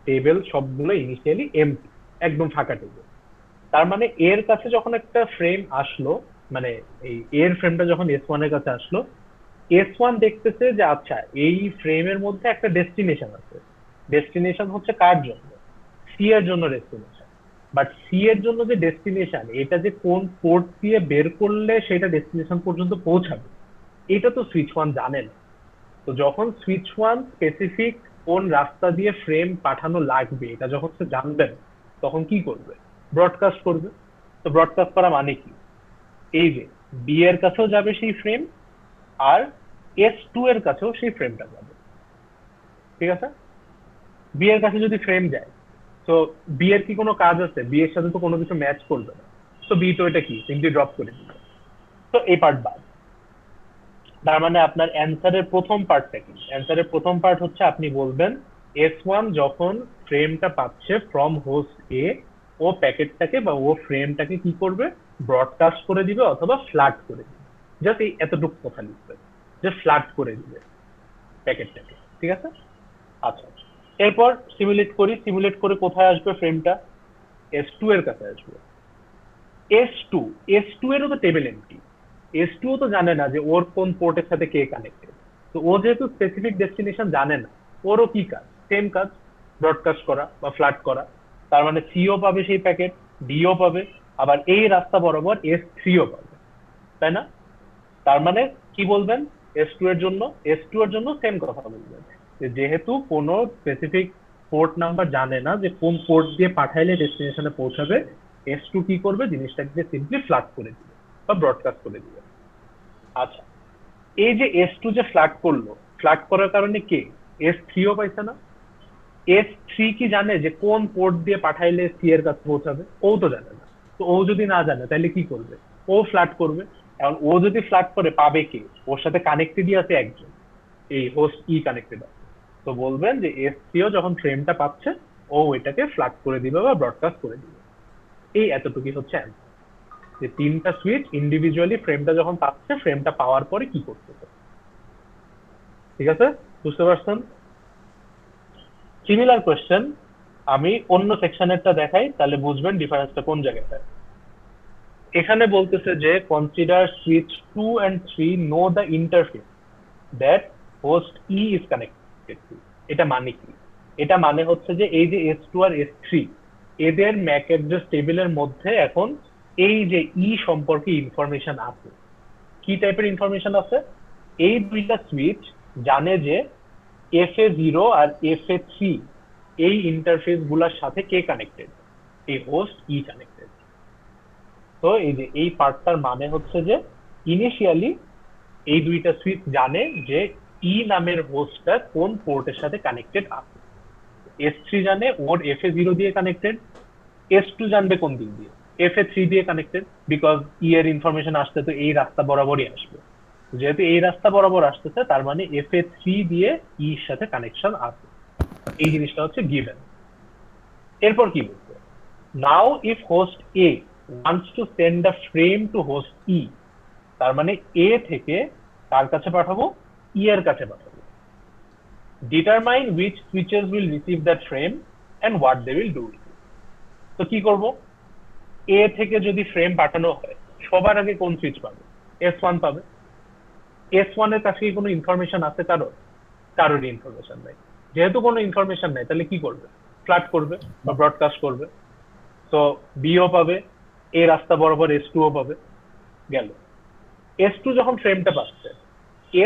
টেবিল সবগুলো ইনিশিয়ালি এমটি, একদম ফাঁকা টেবিল। তার মানে এর কাছে যখন একটা ফ্রেম আসলো, মানে এই এর ফ্রেমটা যখন S1 এর কাছে আসলো, S1 দেখতেছে যে আচ্ছা এই ফ্রেমের মধ্যে একটা ডেস্টিনেশন আছে। ডেস্টিনেশন হচ্ছে কার জন্য? সি এর জন্য ডেস্টিনেশন। বাট সি এর জন্য যে ডেস্টিনেশন, এটা যে কোন পোর্ট দিয়ে বের করলে সেটা ডেস্টিনেশন পর্যন্ত পৌঁছাবে, এটা তো সুইচ 1 জানে না। তো যখন সুইচ 1 স্পেসিফিক কোন রাস্তা দিয়ে ফ্রেম পাঠানো লাগবে এটা যখন সে জানবেন, তখন কি করবে? ব্রডকাস্ট করবে। তো ব্রডকাস্ট করা মানে কি? এই যে বি এর কাছেও যাবে সেই ফ্রেম, আর S2 এর কাছেও সেই ফ্রেমটা যাবে। ঠিক আছে? বি এর কাছে যদি ফ্রেম যায়, তো বি এর কি কোনো কাজ আছে? বি এর সাথে তো কোনো কিছু ম্যাচ করবে না। তো বি তো এটা কি সিম্পলি ড্রপ করে দিবে। তো এই পার্ট বাদ। তার মানে আপনার অ্যান্সারের প্রথম পার্টটা কি? অ্যান্সারের প্রথম পার্ট হচ্ছে আপনি বলবেন S1 যখন ফ্রেমটা পাচ্ছে ফ্রম হোস্ট এ, ও প্যাকেটটাকে বা ও ফ্রেমটাকে কি করবে? ব্রডকাস্ট করে দিবে অথবা ফ্ল্যাট করে দিবে। জাস্ট এই এতটুকু কথা লিখবে যে ফ্ল্যাট করে দিবে প্যাকেটটাকে। ঠিক আছে? আচ্ছা, এরপর সিমুলেট করি। সিমুলেট করে কোথায় আসবে ফ্রেমটা? S2 এর কাছে আসবে। S2 এরও তো টেবিল এমটি। S2 তো জানে না যে ওর কোন পোর্টের সাথে কে কানেক্টেড। তো ও যেহেতু স্পেসিফিক ডেস্টিনেশন জানে না, ওরও কি কাজ? সেম কাজ, ব্রডকাস্ট করা বা ফ্ল্যাট করা। তার মানে সিও পাবে সেই প্যাকেট, ডিও পাবে, আবার এই রাস্তা বরাবর S3ও পাবে, তাই না? তার মানে কি বলবেন S2 এর জন্য? S2 এর জন্য সেম কথা বলবেন যে যেহেতু কোনো স্পেসিফিক পোর্ট নাম্বার জানে না যে কোন পোর্ট দিয়ে পাঠাইলে ডেস্টিনেশনে পৌঁছাবে, S2 কি করবে? জিনিসটাকে সিম্পলি ফ্ল্যাট করে দিবে বা ব্রডকাস্ট করে দিবে। আচ্ছা, এই যে S2 যে ফ্ল্যাট করলো, ফ্ল্যাট করার কারণে কে? S3ও পাইছে না। S3 কি জানে যে কোন পোর্ট দিয়ে পাঠাইলে সি এর কাছে পৌঁছাবে? ও তো জানে না। তো ও যদি না জানে তাহলে কি করবে? ও ফ্ল্যাট করবে। এখন ও যদি ফ্ল্যাট করে পাবে কে? ওর সাথে কানেক্টেডই আছে একজন, এই হোস্ট ই কানেক্টেড আছে। তো বলবেন যে S3ও যখন ফ্রেমটা পাচ্ছে, ও এটাকে ফ্ল্যাট করে দিবে বা ব্রডকাস্ট করে দিবে। এই এতটুকুই হচ্ছে অ্যান্সার, যে তিনটা সুইচ ইন্ডিভিজুয়ালি ফ্রেমটা যখন পাচ্ছে, ফ্রেমটা পাওয়ার পরে কি করতেছে। ঠিক আছে? বুঝতে পারছেন? সিমিলার কোয়েশ্চেন আমি অন্য সেকশনেরটা দেখাই, তাহলে বুঝবেন ডিফারেন্সটা কোন জায়গায়। এখানে বলতেছে যে consider switch 2 and 3 know the interface that host E is connected to. এটা মানে কি? এটা মানে হচ্ছে যে এই যে S2 আর S3 এদের ম্যাক অ্যাড্রেস টেবিলের মধ্যে এখন এই যে ই সম্পর্কে ইনফরমেশন আছে। কি টাইপের ইনফরমেশন আছে? এই দুইটা সুইচ জানে যে FA0 আর FA3 এই ইন্টারফেস গুলার সাথে কে কানেক্টেড? এই হোস্ট ই কানেক্টেড। তো এই যে এই পার্টটার মানে হচ্ছে যে ইনিশিয়ালি এই দুইটা সুইচ জানে যে ই নামের হোস্টটা কোন পোর্টের সাথে কানেক্টেড আছে। S3 জানে ওর FA0 দিয়ে কানেক্টেড, S2 জানবে কোন দিক দিয়ে? FA3 দিয়ে কানেক্টেড, বিকজ ই এর ইনফরমেশন আসতে তো এই রাস্তা বরাবরই আসবে। যেহেতু এই রাস্তা বরাবর আসতেছে, তার মানে FA3 দিয়ে ই এর সাথে কানেকশন আছে। এই জিনিসটা হচ্ছে গিভেন। এরপর কি বলছে? নাও if host A wants to send a frame to host E, তার মানে এ থেকে কার কাছে পাঠাবো? ই এর কাছে পাঠাবো। Determine which switches will receive that frame and what they will do with it. তো কি করব? এ থেকে যদি ফ্রেম পাঠানো হয়, সবার আগে কোন সুইচ পাবে? S1 পাবে। S1 এর কাছে কোনো ইনফরমেশন আছে কারোরই ইনফরমেশন নাই। যেহেতু কোনো ইনফরমেশন নাই, তাহলে কি করবে? ফ্ল্যাট করবে বা ব্রডকাস্ট করবে। তো বিও পাবে, এই রাস্তা বরাবর S2ও পাবে। গেল। S2 যখন ফ্রেমটা পাচ্ছে,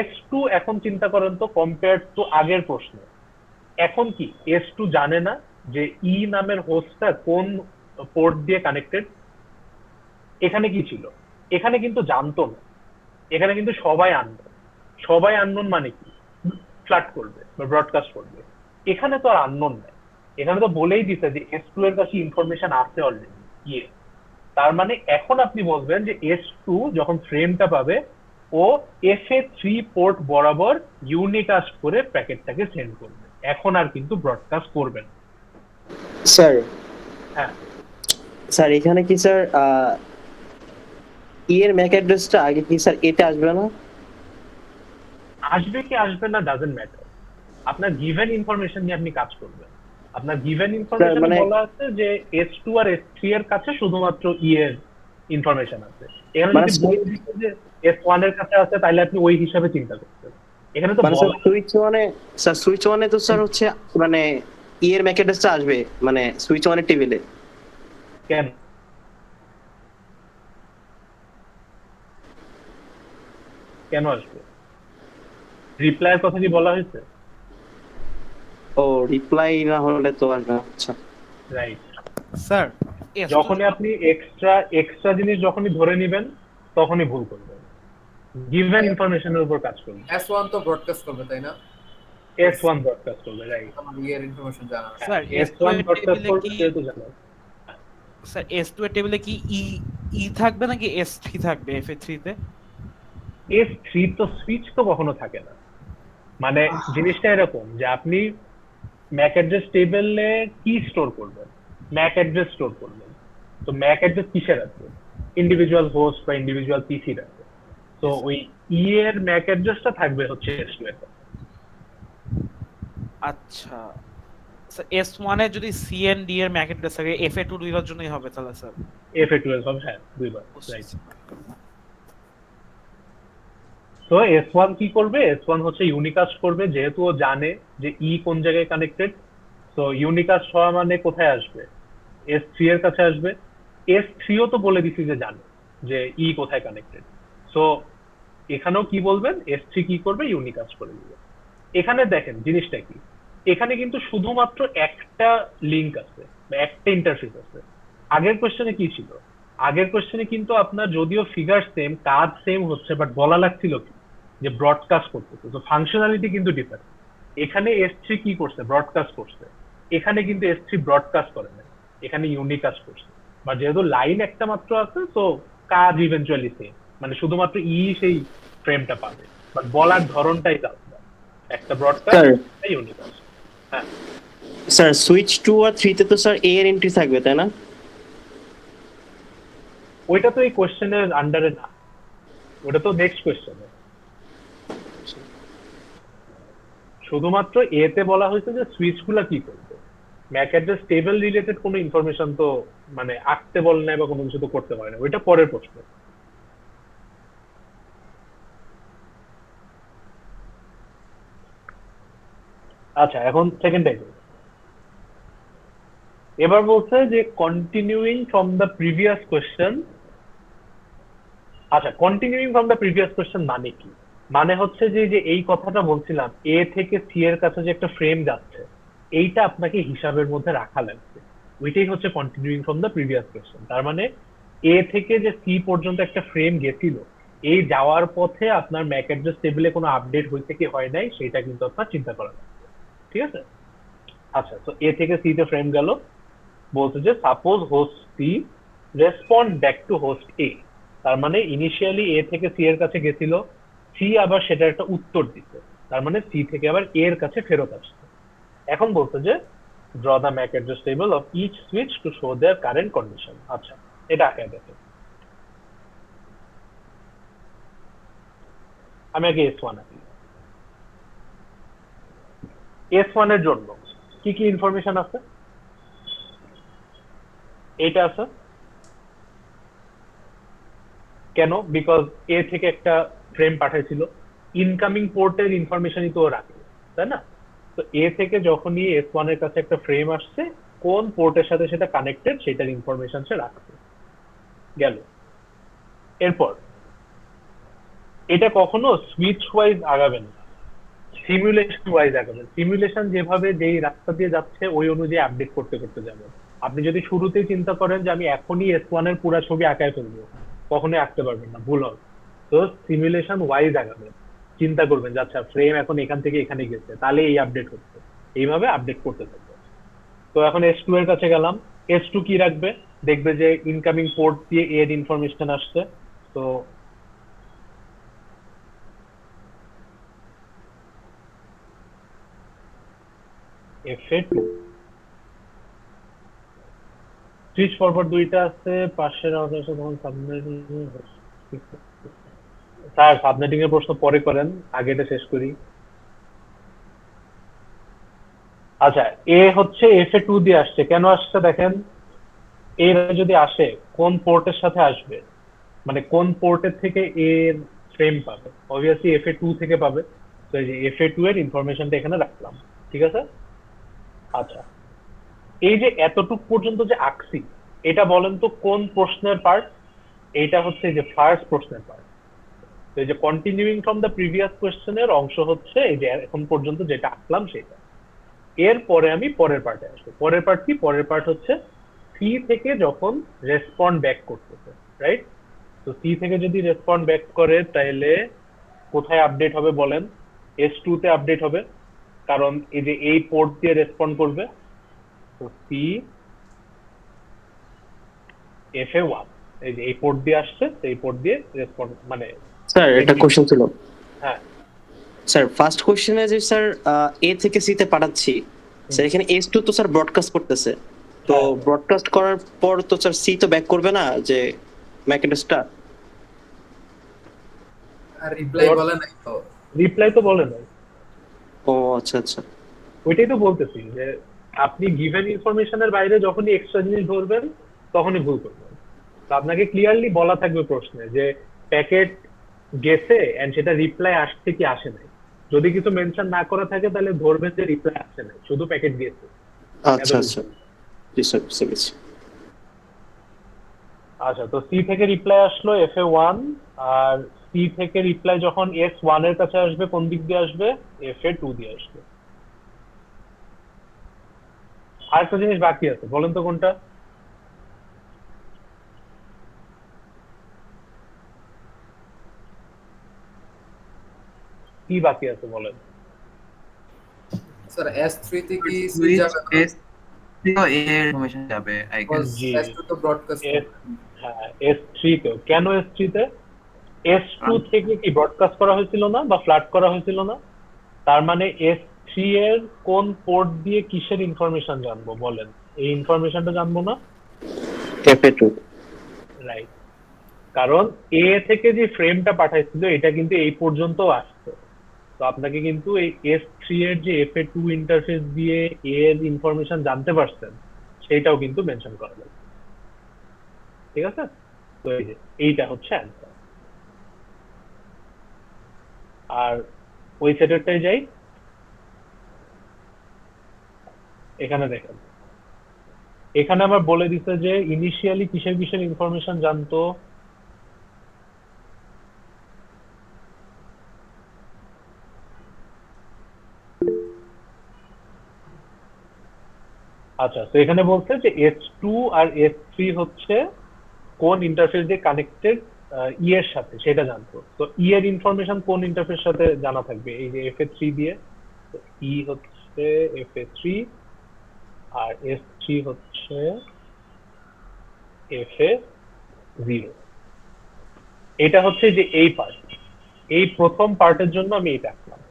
S2 এখন চিন্তা করেন তো কম্পেয়ার টু আগের প্রশ্ন, এখন কি S2 জানে না যে ই নামের হোস্টটা কোন পোর্ট দিয়ে কানেক্টেড? এখানে কি ছিল? এখানে কিন্তু জানতো না, এখানে কিন্তু সবাই আননোন। সবাই আননোন মানে কি? ফ্ল্যাট করবে বা ব্রডকাস্ট করবে। এখানে তো আর আননোন নাই, এখানে তো বলেই দিছে যে S2 এর কাছে ইনফরমেশন আছে অলরেডি। ইয়ে, তার মানে এখন আপনি বলবেন যে S2 যখন ফ্রেমটা পাবে, ও FA3 পোর্ট বরাবর ইউনিকাস্ট করে প্যাকেটটাকে সেন্ড করবে। এখন আর কিন্তু ব্রডকাস্ট করবে না। স্যার, হ্যাঁ স্যার এখানে কি স্যার ই এর ম্যাক অ্যাড্রেসটা আগে কি স্যার এতে আসবে না? আসবে কি আসবে না ডাজন্ট ম্যাটার, আপনার গিভেন ইনফরমেশন নিয়ে আপনি কাজ করবেন। আপনার গিভেন ইনফরমেশনে মানে- বলা আছে যে S2 আর S3 এর কাছে শুধুমাত্র ই এর ইনফরমেশন আছে। এখানে মানে যদি বলে দিত যে S1 এর কাছে আছে তাহলে আপনি ওই হিসাবে চিন্তা করতেন। এখানে তো মানে স্যার বলা সুইচ ওয়ানে তো স্যার হচ্ছে মানে এর ম্যাক অ্যাড্রেসটা আসবে মানে সুইচ ওয়ানের টেবিলে। কেন কেন আসবে? রিপ্লাইয়ের কথা কি বলা হয়েছে? ও রিপ্লাই না হলে তো আসবে না। আচ্ছা রাইট। স্যার যখনই আপনি এক্সট্রা জিনিস যখনই ধরে নেবেন তখনই ভুল করবেন। গিভেন ইনফরমেশনের উপর কাজ করবেন। S1 তো ব্রডকাস্ট করবে তাই না? S1 ব্রডকাস্ট করবে, রাইট। আমার ইয়ের ইনফরমেশন জানা আছে। স্যার S1 ব্রডকাস্ট টেবিলে করবে কি যেহেতু জানেন। স্যার S2 এর টেবিলে কি ই থাকবে নাকি S3 থাকবে FA3 তে? S3 তো সুইচ তো কখনো থাকে না। মানে জিনিসটা এরকম যে আপনি ম্যাক অ্যাড্রেস টেবিলে কি স্টোর করবেন? ম্যাক অ্যাড্রেস স্টোর করবেন। তো ম্যাক অ্যাড্রেস কিসের আছে? ইন্ডিভিজুয়াল হোস্ট বা ইন্ডিভিজুয়াল পিসির আছে। তো ওই ই এর ম্যাক অ্যাড্রেসটা থাকবে হচ্ছে S2 এর। আচ্ছা স্যার S1 এ যদি CND এর ম্যাক অ্যাড্রেস থাকে FA2 দুইবার জন্যই হবে তাহলে স্যার। FA12 হবে, হ্যাঁ দুইবার, রাইট। তো S1 কি করবে? S1 হচ্ছে ইউনিকাস্ট করবে, যেহেতু ও জানে যে ই কোন জায়গায় কানেক্টেড। তো ইউনিকাস্ট হওয়া মানে কোথায় আসবে? S3 এর কাছে আসবে। S3 ও তো বলে দিছি যে জানে যে ই কোথায় কানেক্টেড। সো এখানেও কি বলবেন? S3 কি করবে? ইউনিকাস্ট করে দিবে। এখানে দেখেন জিনিসটা কি, এখানে কিন্তু শুধুমাত্র একটা লিংক আছে বা একটা ইন্টারফেস আছে। আগের কোশ্চেনে কি ছিল? আগের কোশ্চেনে কিন্তু আপনার যদিও ফিগার সেম, কাজ সেম হচ্ছে, বাট বলা লাগছিল কি যে ব্রডকাস্ট করতেছে, তো ফাংশনালিটি কিন্তু ডিফারেন্ট। এখানে S3 কি করছে? ব্রডকাস্ট করছে। এখানে কিন্তু S3 ব্রডকাস্ট করে না, এখানে ইউনিকাস্ট করছে। বা যেহেতু লাইন একটা মাত্র আছে, তো কাজ ইভেন্চুয়ালি সেম, মানে শুধুমাত্র ই সেই ফ্রেমটা পাবে, বাট বলার ধরনটাই আলাদা। একটা ব্রডকাস্ট, একটা ইউনিকাস্ট। হ্যাঁ স্যার সুইচ 2 আর 3 তে তো স্যার এ এর এন্ট্রি থাকবে তাই না? ওইটা তো এই কোশ্চেনের আন্ডারে না, ওটা তো নেক্সট কোশ্চেনে। শুধুমাত্র এতে বলা হয়েছে যে সুইচ গুলা কি করবে। ম্যাক অ্যাড্রেস টেবিল রিলেটেড কোনো ইনফরমেশন তো মানে আঁকতে বলে নাই বা কোনো কিছু তো করতে পারে না, ওইটা পরের প্রশ্ন। আচ্ছা, এখন সেকেন্ড টাইপ। এবার বলছে যে continuing from the previous question. আচ্ছা, continuing from the previous question মানে কি? মানে হচ্ছে যে যে এই কথাটা বলছিলাম, এ থেকে সি এর কাছে যে একটা ফ্রেম যাচ্ছে, এইটা আপনাকে হিসাবের মধ্যে রাখা লাগবে। ওইটাই হচ্ছে continuing from the previous question. তার মানে এ থেকে যে সি পর্যন্ত একটা ফ্রেম গেছিল, এই যাওয়ার পথে আপনার ম্যাক অ্যাড্রেস টেবিলে কোনো আপডেট হয়েছে কি হয় নাই সেটা কিন্তু আপনার চিন্তা করা লাগবে। ঠিক আছে? আচ্ছা, তো এ থেকে সি তে ফ্রেম গেল, বলছে যে suppose host C respond back to host A. তার মানে ইনিশিয়ালি এ থেকে সি এর কাছে গেছিল, সি আবার সেটা একটা উত্তর দিচ্ছে, তার মানে সি থেকে আবার এ এর কাছে ফেরত আসছে। এখন বলছে যে draw the MAC address table of each switch to show their current condition. আচ্ছা, এটা আঁকা দেখে আমি আগে S1 আঁকি। S1 এর জন্য কি কি ইনফরমেশন আছে? এইটা আছে। কেন? বিকজ এ থেকে একটা ফ্রেম পাঠাইছিল, ইনকামিং পোর্টের ইনফরমেশনই তো রাখে, তাই না? তো এ থেকে যখনই S1 এর কাছে একটা ফ্রেম আসছে, কোন পোর্টের সাথে সেটা কানেক্টেড সেটার ইনফরমেশন সে রাখছে। গেল। এরপর এটা কখনো সুইচ ওয়াইজ আগাবে না, সিমুলেশন ওয়াইজ আগাবে। সিমুলেশন যেভাবে যেই রাস্তা দিয়ে যাচ্ছে ওই অনুযায়ী আপডেট করতে করতে যাবে। আপনি যদি শুরুতেই চিন্তা করেন যে আমি এখনই S1 এর পুরো ছবি আঁকায় ফেলবো, কখনোই আঁকতে পারবেন না, ভুল হবে। তো সিমুলেশন ওয়াইজ আগাবেন, চিন্তা করবেন যে আচ্ছা ফ্রেম এখন এখান থেকে এখানে গেছে, তাহলে এই আপডেট হচ্ছে, এইভাবে আপডেট করতে থাকবে। তো এখন S2 এর কাছে গেলাম, S2 কি রাখবে? দেখবে যে ইনকামিং পোর্ট দিয়ে এর ইনফরমেশন আসছে, তো FA2 সুইচ ফরওয়ার্ড দুইটা আছে, পাশের আওয়াজ আসে তখন সাবনেট স্যার সাবনেটিং এর প্রশ্ন পরে করেন, আগে এটা শেষ করি। আচ্ছা, এ হচ্ছে FA2 দিয়ে আসছে, কেন আসছে দেখেন। এর যদি আসে কোন পোর্টের সাথে আসবে, মানে কোন পোর্টের থেকে এর ফ্রেম পাবে, অবভিয়াসলি FA2 থেকে পাবে। তো এই যে FA2 এর ইনফরমেশনটা এখানে রাখলাম, ঠিক আছে। আচ্ছা, এই যে এতটুক পর্যন্ত যে আঁকছি, এটা বলেন তো কোন প্রশ্নের পার্ট? এইটা হচ্ছে এই যে ফার্স্ট প্রশ্নের পার্ট। তো এই যে কন্টিনিউইং ফ্রম দ্য প্রিভিয়াস কোয়েশ্চেনের অংশ হচ্ছে এই যে এখন পর্যন্ত যেটা আঁকলাম সেটা। এরপরে আমি পরের পার্টে আসবো। পরের পার্ট কি? পরের পার্ট হচ্ছে সি থেকে যখন রেসপন্ড ব্যাক করতেছে, রাইট? তো সি থেকে যদি রেসপন্ড ব্যাক করে তাহলে কোথায় আপডেট হবে বলেন? S2 তে আপডেট হবে, কারণ এই যে এই পোর্ট দিয়ে রেসপন্ড করবে। তো সি FA1, এই যে এই পোর্ট দিয়ে আসছে, এই পোর্ট দিয়ে রেসপন্ড মানে। স্যার একটা কোশ্চেন ছিল। হ্যাঁ স্যার ফার্স্ট কোশ্চেনে যে স্যার এ থেকে সি তে পাঠাচ্ছি, স্যার এখানে S2 তো স্যার ব্রডকাস্ট করতেছে, তো ব্রডকাস্ট করার পর তো স্যার সি তো ব্যাক করবে না যে ম্যাক অ্যাড্রেসটা? আর রিপ্লাই বলে নাই তো। রিপ্লাই তো বলে নাই। ও আচ্ছা আচ্ছা। ওইটাই তো বলতেছি যে আপনি গিভেন ইনফরমেশনের বাইরে যখনই এক্সট্রা জিনিস ধরবেন তখনই ভুল করবেন। তো আপনাকে ক্লিয়ারলি বলা থাকবে প্রশ্নে যে প্যাকেট গেছে এন্ড সেটা রিপ্লাই আসছে কি আসে নাই। যদি কিছু মেনশন না করা থাকে তাহলে ধরবেন যে রিপ্লাই আসছে নাই, শুধু প্যাকেট গেছে। আচ্ছা আচ্ছা, জি স্যার বুঝতে পেরেছি। আচ্ছা, তো সি থেকে রিপ্লাই আসলো FA1, আর সি থেকে রিপ্লাই যখন S1 এর কাছে আসবে কোন দিক দিয়ে আসবে? FA2 দিয়ে আসবে। আরেকটা জিনিস বাকি আছে, বলেন তো কোনটা? কি বাকি আছে বলেন? স্যার S3 তে কি সুইচ সুইচ যাবে না? এস থেকে এ ইনফরমেশন যাবে আই গেস। জি। S2 তো ব্রডকাস্ট হ্যাঁ, S3 তে। কেন S3 তে? S2 থেকে কি ব্রডকাস্ট করা হয়েছিল না বা ফ্ল্যাট করা হয়েছিল না? তার মানে S3 এর কোন পোর্ট দিয়ে কিসের ইনফরমেশন জানবো বলেন? এই ইনফরমেশনটা জানবো না? FA2। রাইট, কারণ এ থেকে যে ফ্রেমটা পাঠাইছিল এটা কিন্তু এই পর্যন্ত আসছে। তো আপনাকে কিন্তু এই S3 এর যে FA2 ইন্টারফেস দিয়ে এর ইনফরমেশন জানতে পারছেন সেইটাও কিন্তু মেনশন করা লাগবে, ঠিক আছে? তো এই যে এইটা হচ্ছে অ্যান্সার। আর ওই সেটেরটাই যাই, এখানে দেখেন, এখানে আবার বলে দিতে যে ইনিশিয়ালি কিসের কিসের ইনফরমেশন জানতো। আচ্ছা, তো এখানে বলছে যে S2 আর S3 হচ্ছে কোন ইন্টারফেস দিয়ে কানেক্টেড ই এর সাথে সেটা জানতো। তো ই এর ইনফরমেশন কোন ইন্টারফেস সাথে জানা থাকবে? এই যে FA3 দিয়ে। তো ই হচ্ছে FA3 আর S3 হচ্ছে FA0। এটা হচ্ছে যে এই পার্ট, এই প্রথম পার্টের জন্য আমি এটা আঁকলাম,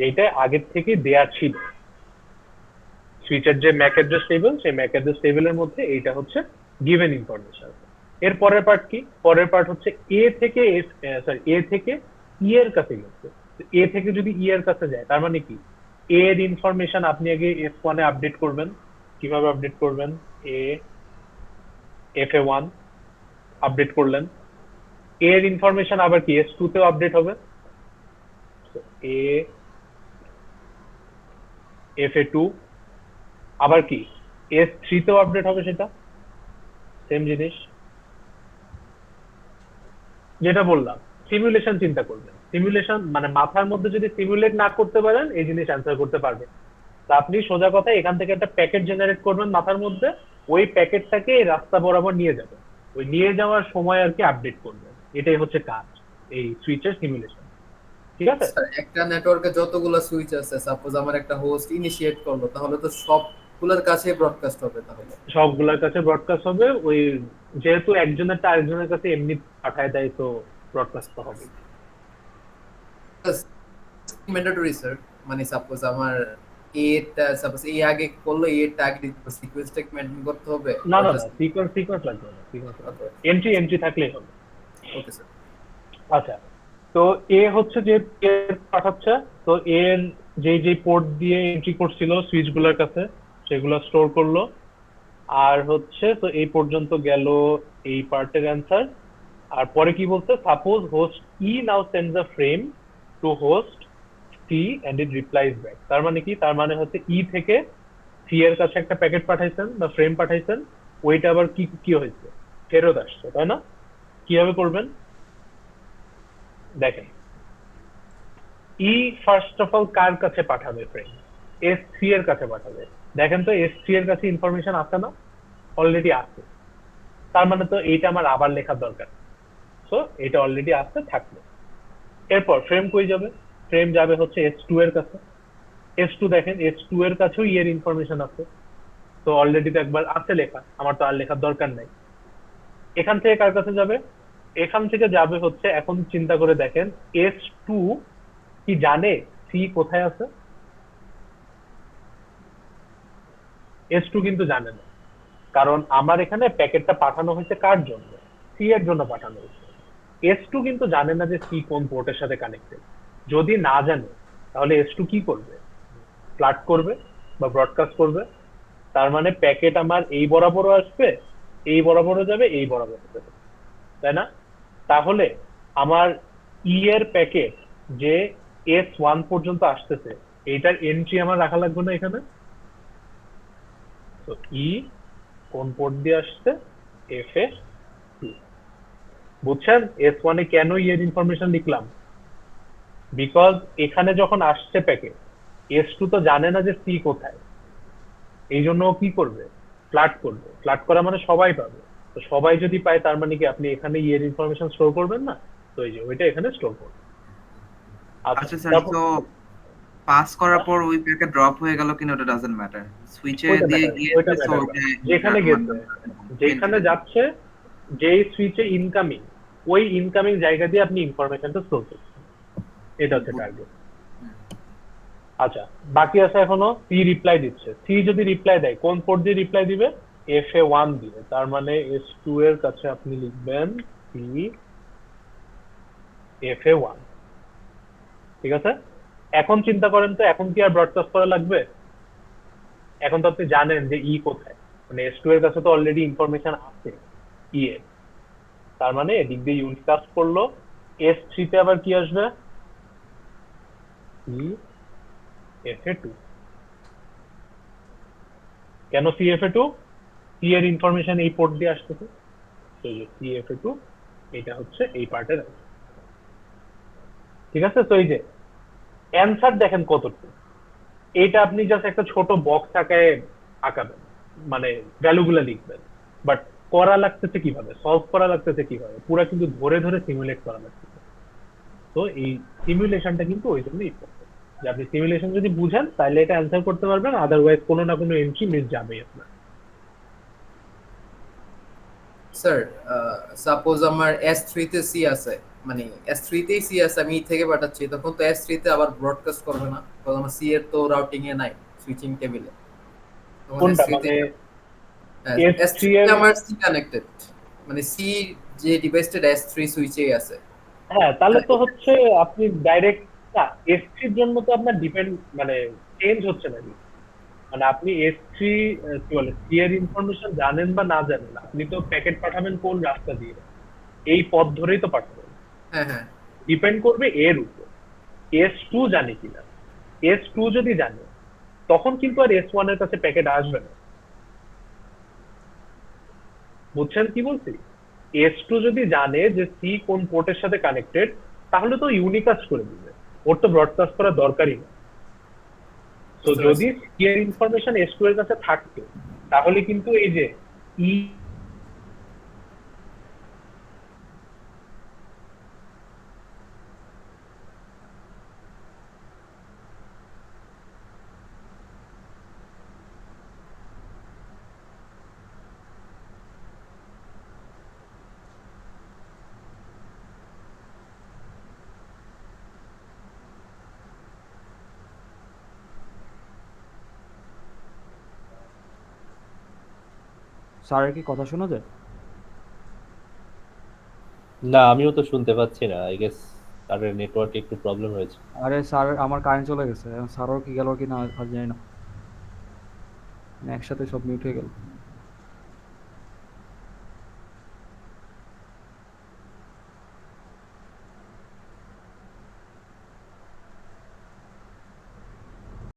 এইটা আগের থেকে দেয়া ছিল। সুইচের যে ম্যাক অ্যাড্রেস টেবিল, সেই ম্যাক অ্যাড্রেস টেবিলের মধ্যে এইটা হচ্ছে গিভেন ইনফরমেশন। এর পরের পার্ট কি? পরের পার্ট হচ্ছে এ থেকে এ থেকে ই এর কাছে গেছে। এ থেকে যদি ই এর কাছে যায় তার মানে কি? এর ইনফরমেশন আপনি আগে S1 এ আপডেট করবেন। কিভাবে আপডেট করবেন? FA1 আপডেট করলেন, এর ইনফরমেশন আবার কি S2 তেও আপডেট হবে। FA2 আবার কি S3 তেও আপডেট হবে, সেটা সেম জিনিস। যেটা বললাম, সিমুলেশন চিন্তা করবেন। সিমুলেশন মানে মাথার মধ্যে যদি সিমুলেট না করতে পারেন এই জিনিস অ্যান্সার করতে পারবেন। তা আপনি সোজা কথা এখান থেকে একটা প্যাকেট জেনারেট করবেন মাথার মধ্যে, ওই প্যাকেটটাকে এই রাস্তা বরাবর নিয়ে যাবেন, ওই নিয়ে যাওয়ার সময় আর কি আপডেট করবেন। এটাই হচ্ছে কাজ এই সুইচের সিমুলেশন, ঠিক আছে? স্যার একটা নেটওয়ার্কে যতগুলো সুইচ আছে, সাপোজ আমার একটা হোস্ট ইনিশিয়েট করলো, তাহলে তো সবগুলোর কাছে ব্রডকাস্ট হবে। তাহলে সবগুলোর কাছে ব্রডকাস্ট হবে। ওই যেহেতু একজনেরটা আরেকজনের কাছে এমনি পাঠায় দেয়, তো ব্রডকাস্ট তো হবে। ম্যান্ডেটরি স্যার, মানে সাপোজ আমার এটা সাপোজ এই আগে করলো, এটা আগে সিকোয়েন্সটা মেইনটেইন করতে হবে। না না না, সিকোয়েন্স লাগবে না, সিকোয়েন্স লাগবে, এন্ট্রি থাকলেই হবে। Okay sir. আচ্ছা, তো এ হচ্ছে যে পাঠাচ্ছে, তো এর যে পোর্ট দিয়ে এন্ট্রি করছিল সুইচ গুলোর কাছে সেগুলো স্টোর করলো। আর হচ্ছে তো এই পর্যন্ত গেল এই পার্টের অ্যান্সার। আর পরে কি বলছে, suppose host E now sends a frame to host C and it replies back. তার মানে কি, তার মানে হচ্ছে ই থেকে সি এর কাছে একটা প্যাকেট পাঠাইছেন বা ফ্রেম পাঠাইছেন, ওইটা আবার কি কি হয়েছে, ফেরত আসছে, তাই না? কিভাবে করবেন দেখেন, ই ফার্স্ট অফ অল কার কাছে পাঠাবে ফ্রেম? এস থ্রি এর কাছে পাঠাবে। দেখেন তো এস থ্রি এর কাছে ইনফরমেশন আছে না? অলরেডি আছে। তার মানে তো এইটা আমার আবার লেখার দরকার, তো এটা অলরেডি আছে, থাকলো। এরপর ফ্রেম কই যাবে? ফ্রেম যাবে হচ্ছে এস টু এর কাছে। এস টু দেখেন, এস টু এর কাছেও ই এর ইনফরমেশন আছে, তো অলরেডি তো একবার আছে লেখা, আমার তো আর লেখার দরকার নাই। এখান থেকে কার কাছে যাবে? এখান থেকে যাবে হচ্ছে, এখন চিন্তা করে দেখেন, এস টু কি জানে সি কোথায় আছে? এস টু কিন্তু জানে না, কারণ আমার এখানে প্যাকেটটা পাঠানো হয়েছে কার জন্য? সি এর জন্য পাঠানো হয়েছে। এস টু কিন্তু জানে না যে সি কোন পোর্টের সাথে কানেক্টেড। যদি না জানে তাহলে এস টু কি করবে? ফ্লাট করবে বা ব্রডকাস্ট করবে। তার মানে প্যাকেট আমার এই বরাবরও আসবে, এই বরাবরও যাবে, এই বরাবরও যাবে, তাই না? তাহলে আমার ই এর প্যাকেট যে এস ওয়ান পর্যন্ত আসতেছে, এইটার এন্ট্রি আমার রাখা লাগবে না এখানে? তো ই কোন পোর্ট দিয়ে আসছে? F A two. বুঝছেন এস ওয়ানে কেন ই এর ইনফরমেশন লিখলাম? বিকজ এখানে যখন আসছে প্যাকেট, এস টু তো জানে না যে সি কোথায়, এই জন্য ও কি করবে? ফ্ল্যাট করবে। ফ্ল্যাট করা মানে সবাই পাবে, তো সবাই যদি পায় তার মানে কি আপনি এখানে ই এর ইনফরমেশন স্টোর করবেন না? তো এই যে ওইটা এখানে স্টোর করবেন। আচ্ছা স্যার, তো পাস করার পর ওই প্যাকেট ড্রপ হয়ে গেল কিনা ওটা ডাজন্ট ম্যাটার, সুইচে ওইটা দিয়ে matter, গিয়ে ওইটা matter না। যেখানে গেছে, যেখানে যাচ্ছে, যেই সুইচে ইনকামিং, ওই ইনকামিং জায়গা দিয়ে আপনি ইনফরমেশনটা স্টোর করছেন, এটা হচ্ছে টার্গেট। আচ্ছা, বাকি আছে এখনো সি রিপ্লাই দিচ্ছে। সি যদি রিপ্লাই দেয়, কোন পোর্ট দিয়ে রিপ্লাই দিবে? এফ এ ওয়ান দিয়ে। তার মানে এস টু এর কাছে আপনি লিখবেন সি এফ এ ওয়ান। ঠিক আছে, এখন চিন্তা করেন তো, এখন কি আর ব্রডকাস্ট করা লাগবে? এখন তো আপনি জানেন যে ই কোথায়, মানে এস টু এর কাছে তো অলরেডি ইনফরমেশন আছে ই এর। তার মানে এদিক দিয়ে ইউনিট কাজ করলো। এস থ্রি তে আবার কি আসবে? C F A two. কেন C F A two? C এর ইনফরমেশন এই পোর্ট দিয়ে আসতেছে, তো এই যে সি এফ এ টু, এটা হচ্ছে এই পার্টের। ঠিক আছে, তো এই যে অ্যান্সার দেখেন কতটুকু। এইটা আপনি জাস্ট একটা ছোট বক্স আকারে আঁকাবেন, মানে ভ্যালুগুলো লিখবেন, বাট করা লাগতেছে কিভাবে, সলভ করা লাগতেছে কিভাবে, পুরো কিন্তু ধরে ধরে সিমুলেট করা লাগতেছে। তো এই সিমুলেশনটা কিন্তু ওই জন্যই ইম্পর্টেন্ট, যে আপনি সিমুলেশন যদি বুঝেন তাহলে এটা অ্যান্সার করতে পারবেন, আদারওয়াইজ কোনো না কোনো এন্ট্রি মিস যাবেই আপনার। স্যার সাপোজ আমার S3 তে সি আছে, মানে S3 তেই সি আছে, আমি ই থেকে পাঠাচ্ছি, তখন তো S3 তে আবার ব্রডকাস্ট করবে না, কারণ আমার সি এর তো রাউটিং এ নাই, সুইচিং টেবিলে। কোনটা মানে S3 এর? তে আমার সি কানেক্টেড, মানে সি যে ডিভাইসটা S3 সুইচেই আছে। হ্যাঁ, তাহলে তো হচ্ছে আপনি ডাইরেক্ট না, এস থ্রির জন্য তো আপনার ডিপেন্ড, মানে চেঞ্জ হচ্ছে না। মানে আপনি এস থ্রি কি বলে সি এর ইনফরমেশন জানেন বা না জানেন, আপনি তো প্যাকেট পাঠাবেন কোন রাস্তা দিয়ে, এই পথ ধরেই তো পাঠাবেন। হ্যাঁ হ্যাঁ, ডিপেন্ড করবে এর উপর এস টু জানে কিনা। এস টু যদি জানে তখন কিন্তু আর এস ওয়ান এর কাছে প্যাকেট আসবে না। বুঝছেন কি বলছি? এস টু যদি জানে যে সি কোন পোর্টের সাথে কানেক্টেড, তাহলে তো ইউনিকাস্ট করে দিবে, ওর তো ব্রডকাস্ট করার দরকারই না। তো যদি সি এর ইনফরমেশন এস টু এর কাছে থাকতো, তাহলে কিন্তু এই যে ই স্যারের কি কথা শোনা যায়? না, আমিও তো শুনতে পাচ্ছি না, আই গেস তাদের নেটওয়ার্কে একটু প্রবলেম হয়েছে। আরে স্যার আমার কারেন্ট চলে গেছে, স্যারও কি গেল কি না আর জানি না, একসাথে সব মিউট হয়ে গেল।